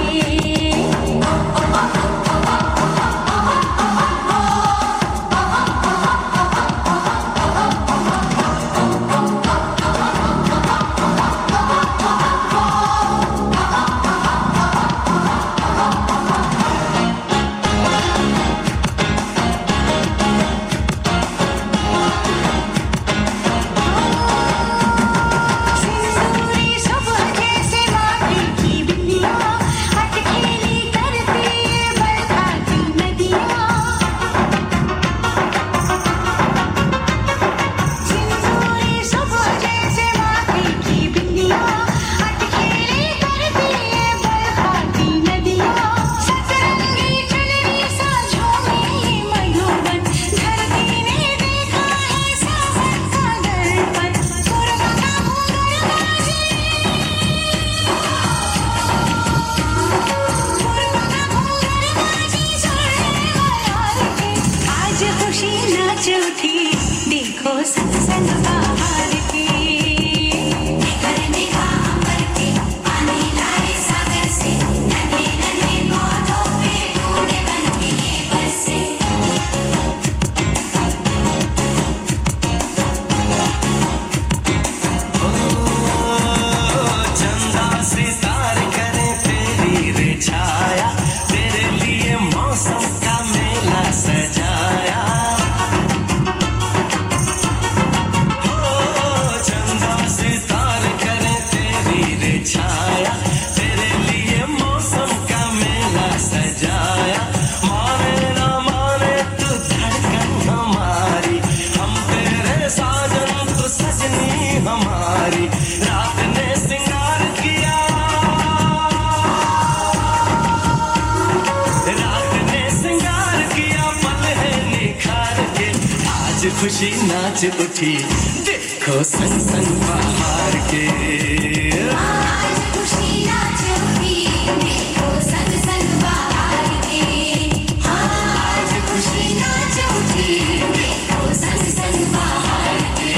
खुशी नाच उठी, देखो संग संग बाहर के। आज खुशी नाच उठी, देखो संग संग बाहर के। आज खुशी नाच उठी, देखो संग संग बाहर के।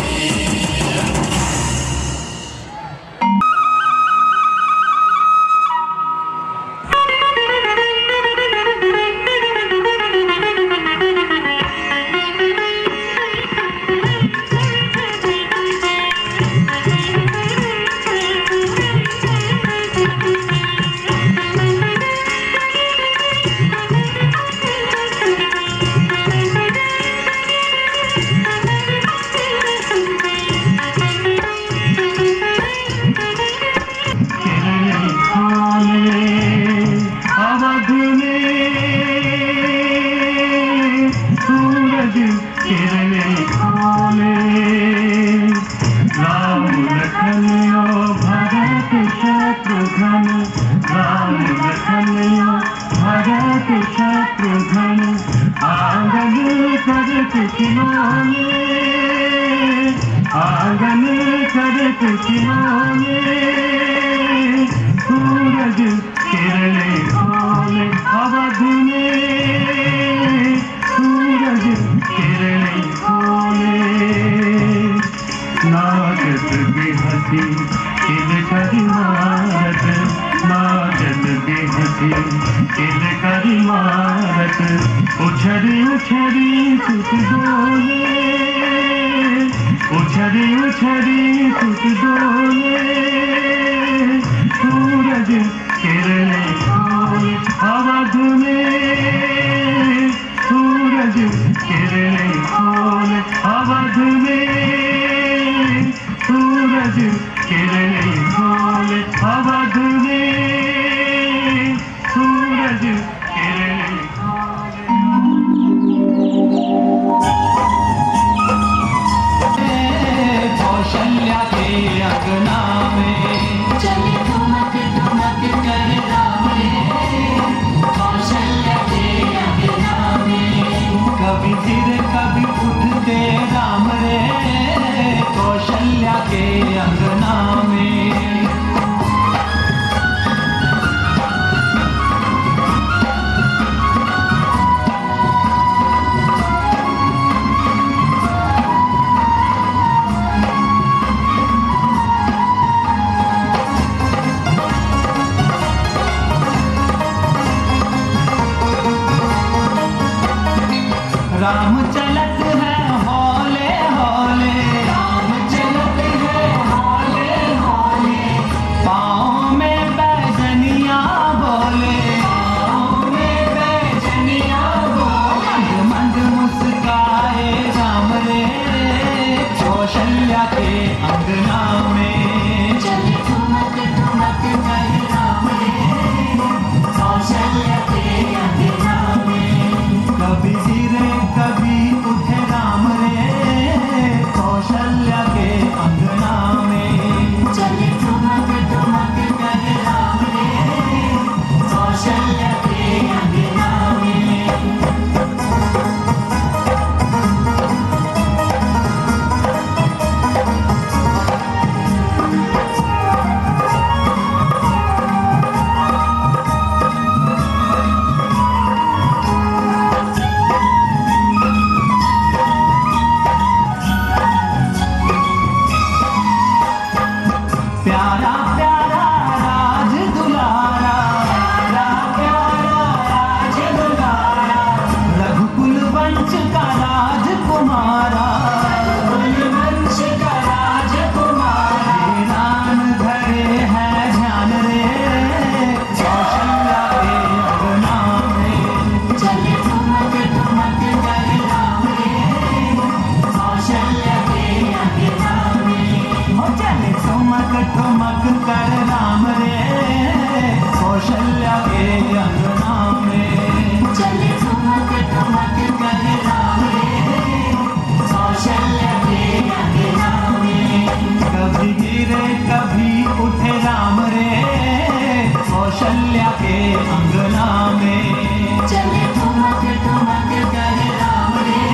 चले ठुमक ठुमक कर राम रे,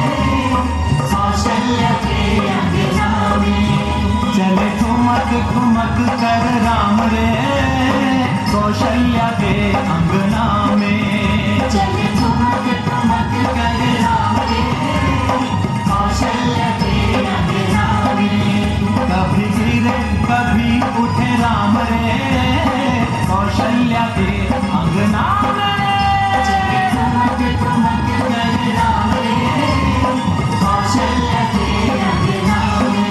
कौशल्या ठुमक ठुमक कर राम रे कौशल्या के अंगना में। चले ठुमक ठुमक कर राम रे कौशल्या के अंगना में। कभी गिरे कभी उठे राम रे कौशल्या के अंगना में। चले ठुमक ठुमक कर राम रे कौशल्या के अंगना में।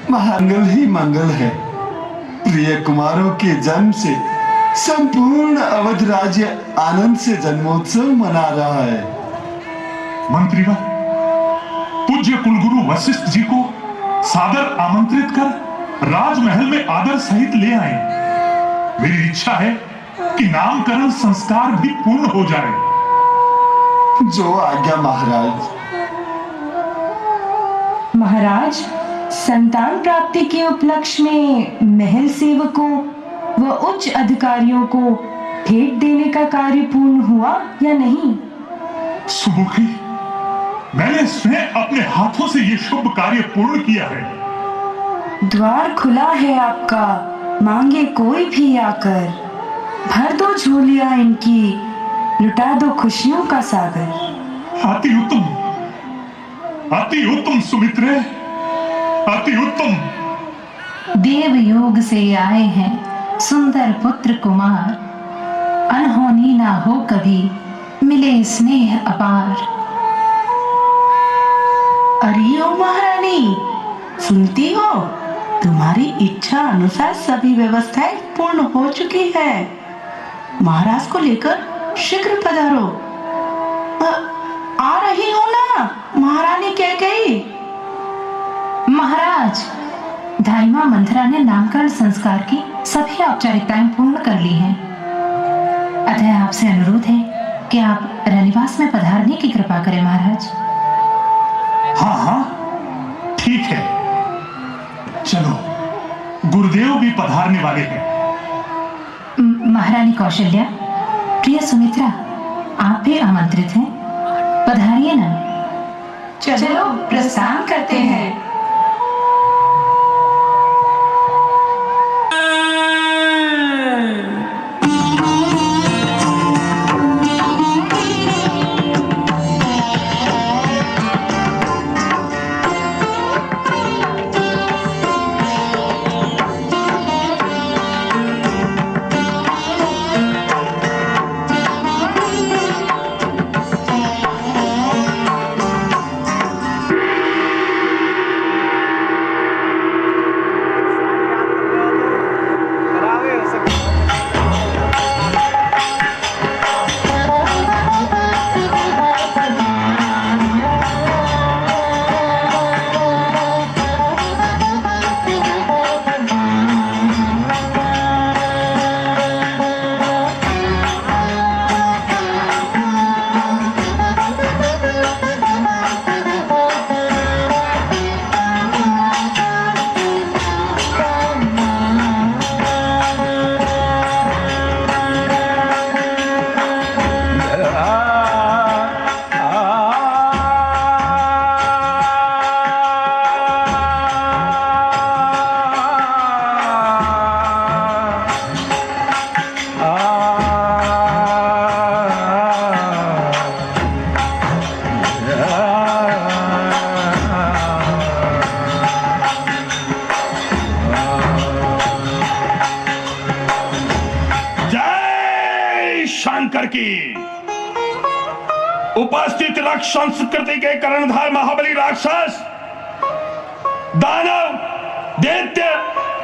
मंगल ही मंगल है। प्रिय कुमारों के जन्म से संपूर्ण अवध राज्य आनंद से जन्मोत्सव मना रहा है। मंत्रीगण, पूज्य कुलगुरु वशिष्ठ जी को सादर आमंत्रित कर राजमहल में आदर सहित ले आए। मेरी इच्छा है कि नामकरण संस्कार भी पूर्ण हो जाए। जो आज्ञा महाराज। महाराज, संतान प्राप्ति के उपलक्ष्य में महल सेवकों व उच्च अधिकारियों को भेंट देने का कार्य पूर्ण हुआ या नहीं? सुमुखी, मैंने स्वयं अपने हाथों से ये शुभ कार्य पूर्ण किया है। द्वार खुला है आपका, मांगे कोई भी आकर। भर दो झोलियां इनकी, लुटा दो खुशियों का सागर। अति उत्तम, अति उत्तम सुमित्रे, अति उत्तम। देव योग से आए हैं सुंदर पुत्र कुमार, अनहोनी ना हो कभी मिले स्नेह अपार। अरे ओ महारानी, सुनती हो? तुम्हारी इच्छा अनुसार सभी व्यवस्थाएं पूर्ण हो चुकी है। महाराज को लेकर शीघ्र पधारो। आ रही हो ना, महारानी कह गई। महाराज, धाइमा मंथरा ने नामकरण संस्कार की सभी औपचारिकताएं पूर्ण कर ली हैं। अतः आपसे अनुरोध है कि आप रनिवास में पधारने की कृपा करें महाराज। हाँ हाँ, ठीक है। चलो, गुरुदेव भी पधारने वाले हैं। महारानी कौशल्या, प्रिय सुमित्रा, आप भी आमंत्रित हैं, पधारिए ना। चलो प्रस्थान करते हैं। उपस्थित रक्ष संस्कृति के कर्णधार महाबली राक्षस, दानव, दैत्य,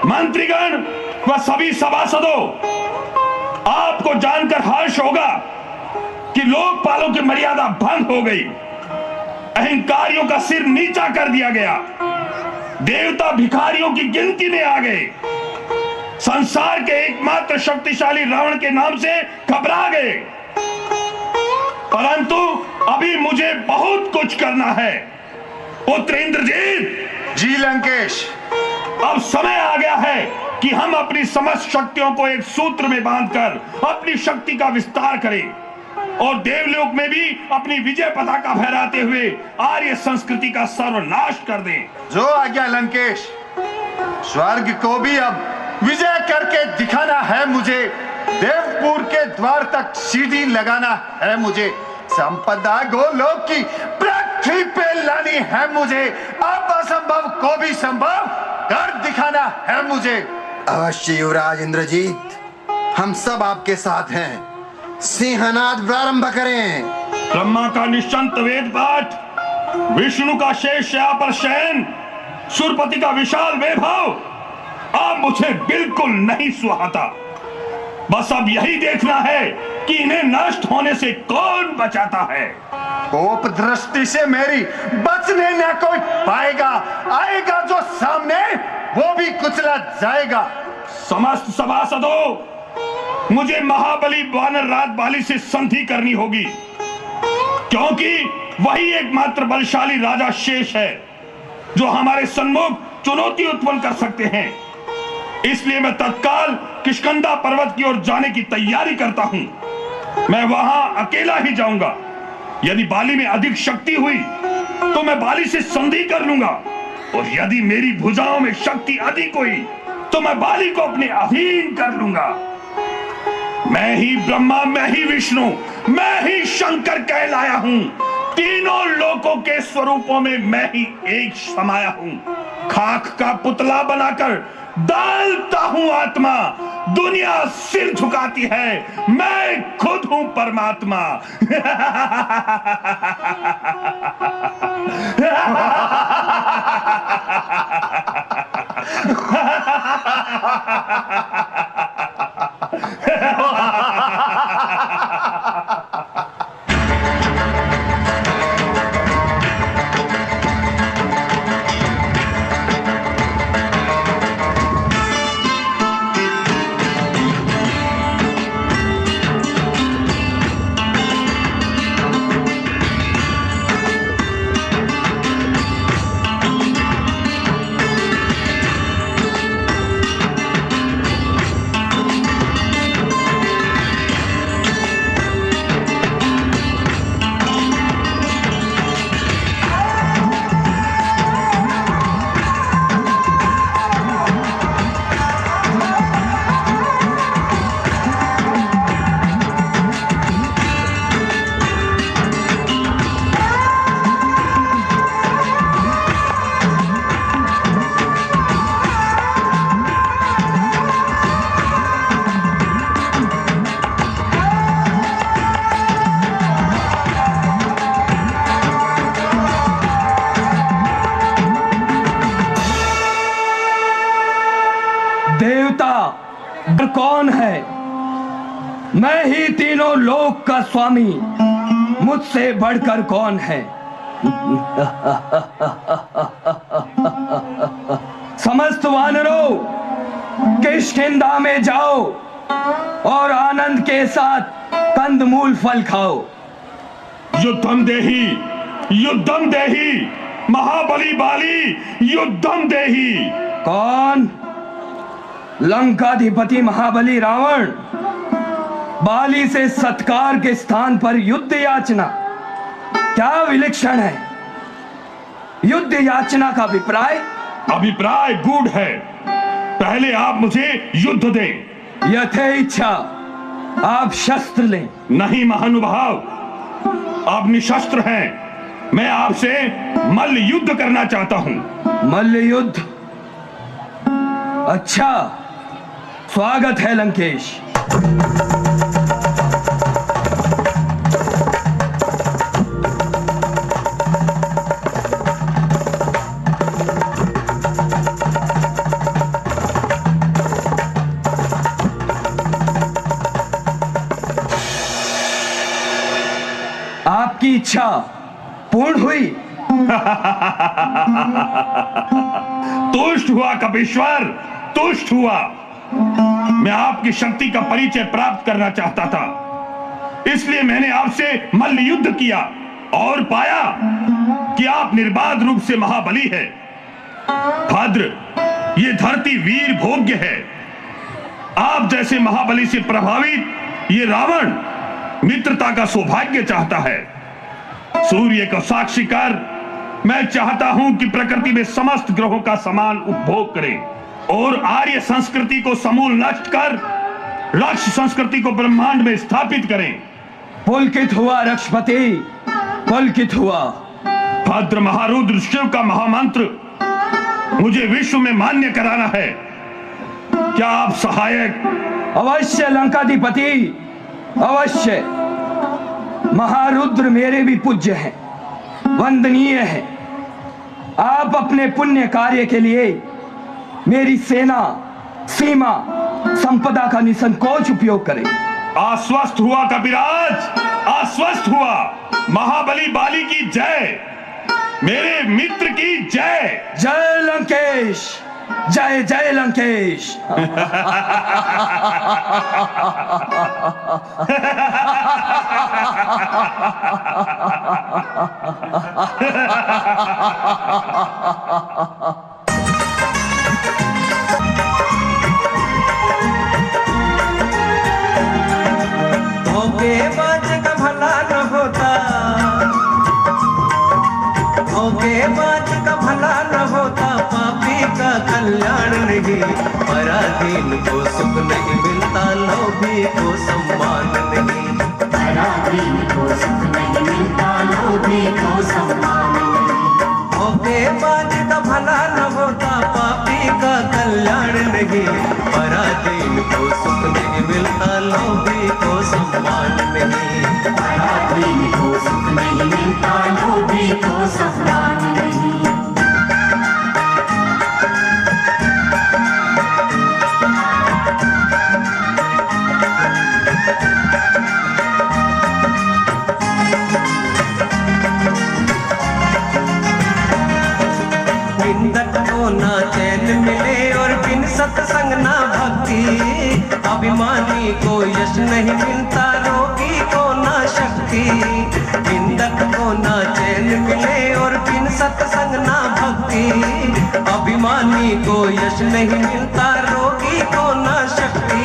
मंत्रीगण व सभी सभासदों, आपको जानकर हर्ष होगा कि लोकपालों की मर्यादा भंग हो गई। अहंकारियों का सिर नीचा कर दिया गया। देवता भिखारियों की गिनती में आ गए। संसार के एकमात्र शक्तिशाली रावण के नाम से घबरा गए। परंतु अभी मुझे बहुत कुछ करना है। पुत्र इंद्रजीत। जी लंकेश। अब समय आ गया है कि हम अपनी समस्त शक्तियों को एक सूत्र में बांधकर अपनी शक्ति का विस्तार करें और देवलोक में भी अपनी विजय पताका फहराते हुए आर्य संस्कृति का सर्वनाश कर दें। जो आज्ञा लंकेश। स्वर्ग को भी अब विजय करके दिखाना है मुझे। देवपुर के द्वार तक सीढ़ी लगाना है मुझे। संपदा गोलोक की पृथ्वी पे लानी है मुझे। अब असंभव को भी संभव कर दिखाना है मुझे। अवश्य युवराज इंद्रजीत, हम सब आपके साथ हैं। सिंहनाद प्रारंभ करें। ब्रह्मा का निश्चंत वेद पाठ, विष्णु का शेष शय्या पर शयन, सुरपति का विशाल वैभव अब मुझे बिल्कुल नहीं सुहाता। बस अब यही देखना है कि इन्हें नष्ट होने से कौन बचाता है। कोप दृष्टि से मेरी बचने न कोई पाएगा। आएगा जो सामने वो भी कुचला जाएगा। समस्त सभासदों, मुझे महाबली वानर राज बाली से संधि करनी होगी, क्योंकि वही एकमात्र बलशाली राजा शेष है जो हमारे सम्मुख चुनौती उत्पन्न कर सकते हैं। इसलिए मैं तत्काल किष्किंधा पर्वत की ओर जाने की तैयारी करता हूं। मैं वहां अकेला ही जाऊंगा। यदि बाली में अधिक शक्ति हुई तो मैं बाली से संधि कर लूंगा, और यदि मेरी भुजाओं में शक्ति अधिक हुई तो मैं बाली को अपने अधीन कर लूंगा। मैं ही ब्रह्मा, मैं ही विष्णु, मैं ही शंकर कहलाया हूं। तीनों लोकों के स्वरूपों में मैं ही एक समाया हूं। खाक का पुतला बनाकर डालता हूं आत्मा। दुनिया सिर झुकाती है, मैं खुद हूं परमात्मा। कौन है? मैं ही तीनों लोक का स्वामी। मुझसे बढ़कर कौन है? समस्त वानरों, किष्किंधा में जाओ और आनंद के साथ कंदमूल फल खाओ। युद्धम देही, युद्धम देही, महाबली बाली, युद्धम देही। कौन? लंकाधिपति महाबली रावण बाली से सत्कार के स्थान पर युद्ध याचना। क्या विलक्षण है! युद्ध याचना का अभिप्राय गूढ़ है। पहले आप मुझे युद्ध दें। यथे इच्छा, आप शस्त्र लें। नहीं महानुभाव, आप निशस्त्र हैं। मैं आपसे मल्ल युद्ध करना चाहता हूं। मल्ल युद्ध? अच्छा, स्वागत है लंकेश। आपकी इच्छा पूर्ण हुई? तुष्ट हुआ कपीश्वर, तुष्ट हुआ। मैं आपकी शक्ति का परिचय प्राप्त करना चाहता था, इसलिए मैंने आपसे मल्ल युद्ध किया और पाया कि आप निर्बाध रूप से महाबली है। भद्र, ये धरती वीर भोग्य है। आप जैसे महाबली से प्रभावित ये रावण मित्रता का सौभाग्य चाहता है। सूर्य को साक्षी कर मैं चाहता हूं कि प्रकृति में समस्त ग्रहों का समान उपभोग करें और आर्य संस्कृति को समूल नष्ट कर रक्ष संस्कृति को ब्रह्मांड में स्थापित करें। पुलकित हुआ रक्षपति, पुलकित हुआ। भद्र महारुद्र शिव का महामंत्र मुझे विश्व में मान्य कराना है। क्या आप सहायक? अवश्य लंकाधिपति, अवश्य। महारुद्र मेरे भी पूज्य हैं, वंदनीय हैं। आप अपने पुण्य कार्य के लिए मेरी सेना, सीमा, संपदा का निसंकोच उपयोग करें। आश्वस्त हुआ कपिराज, आश्वस्त हुआ। महाबली बाली की जय, मेरे मित्र की जय। जय लंकेश, जय जय लंकेश। धोखेबाज का भला न होता, धोखेबाज का भला न होता, पापी का कल्याण नहीं। पराधीन को सुख नहीं मिलता, लोभी को सम्मान नहीं। पराधीन को सुख नहीं मिलता, लोभी को सम्मान नहीं। धोखेबाज का भला न होता, पापी का कल्याण नहीं। पराधीन को सुख नहीं मिलता, लोभी को सम्मान नहीं। पराधीन को सुख नहीं मिलता, लोभी को सम्मान नहीं। निंदक को ना चैन मिले और बिन सत्संग ना भक्ति। अभिमानी को यश नहीं मिलता, रोगी को ना शक्ति। निंदक को ना चैन मिले और बिन सत्संग ना भक्ति। अभिमानी को यश नहीं मिलता, रोगी को ना शक्ति।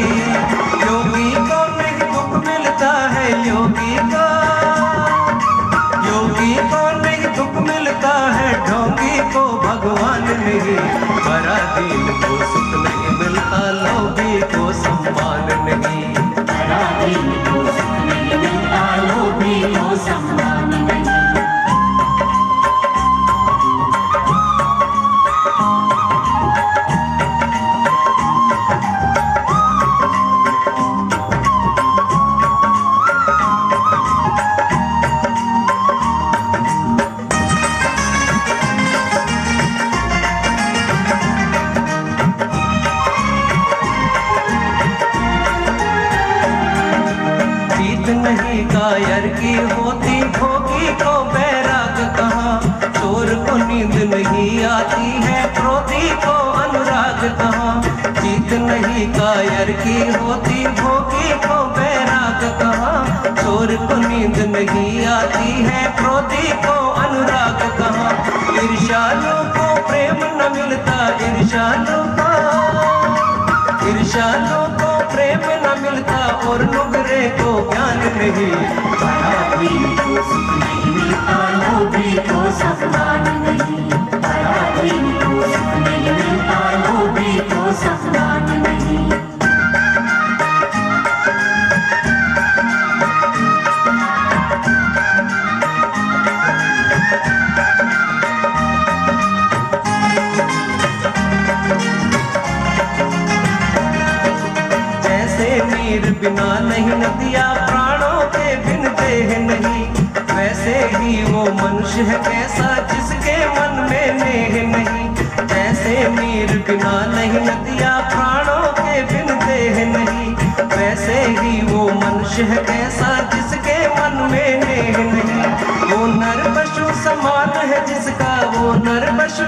योगी को नहीं दुख मिलता है, योगी को नहीं दुख मिलता है, ढोंगी को भगवान नहीं। पराधीन को सुख नहीं मिलता, लोभी को सम्मान नहीं। पराधीन को सुख नहीं मिलता, लोभी को सम्मान नहीं। नहीं कायर की होती, भोगी को बैराग कहाँ। चोर को नींद नहीं आती है, क्रोधी को अनुराग कहाँ। जीत नहीं कायर की होती, भोगी को बैराग कहाँ। चोर को नींद नहीं आती है, क्रोधी को अनुराग कहाँ। ईर्ष्यालु को प्रेम न मिलता, ईर्ष्यालु को प्रेम न मिलता, और नुगरे को ज्ञान नहीं। पराधीन को सुख नहीं मिलता, लोभी को सम्मान नहीं। पराधीन को सुख नहीं मिलता, लोभी को सम्मान नहीं। नीर बिना नहीं नदिया, प्राणों के बिन देह नहीं। वैसे ही वो मनुष्य है कैसा, जिसके मन में नेह नहीं। जैसे नीर बिना नहीं नदिया, प्राणों के बिन देह नहीं। वैसे ही वो मनुष्य है कैसा, जिसके मन में नेह नहीं। वो नर पशु समान है जिसका, वो नर पशु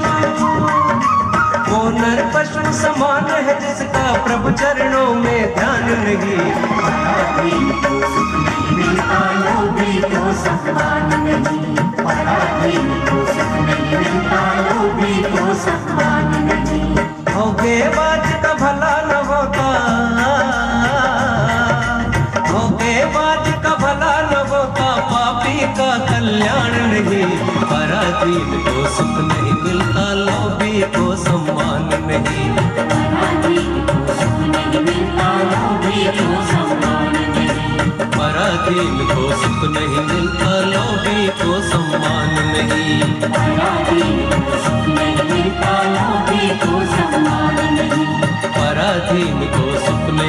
समान है जिसका, प्रभु चरणों में ध्यान नहीं। पराधीन को सुख नहीं मिलता, लोभी को सम्मान नहीं। पराधीन को सुख नहीं मिलता, लोभी को सम्मान नहीं। धोखेबाज का भला न होता, धोखेबाज का भला पराधीन को सुख नहीं मिलता, लोभी को सम्मान नहीं। पराधीन को सुख नहीं मिलता, लोभी को सम्मान नहीं। पराधीन को सुख नहीं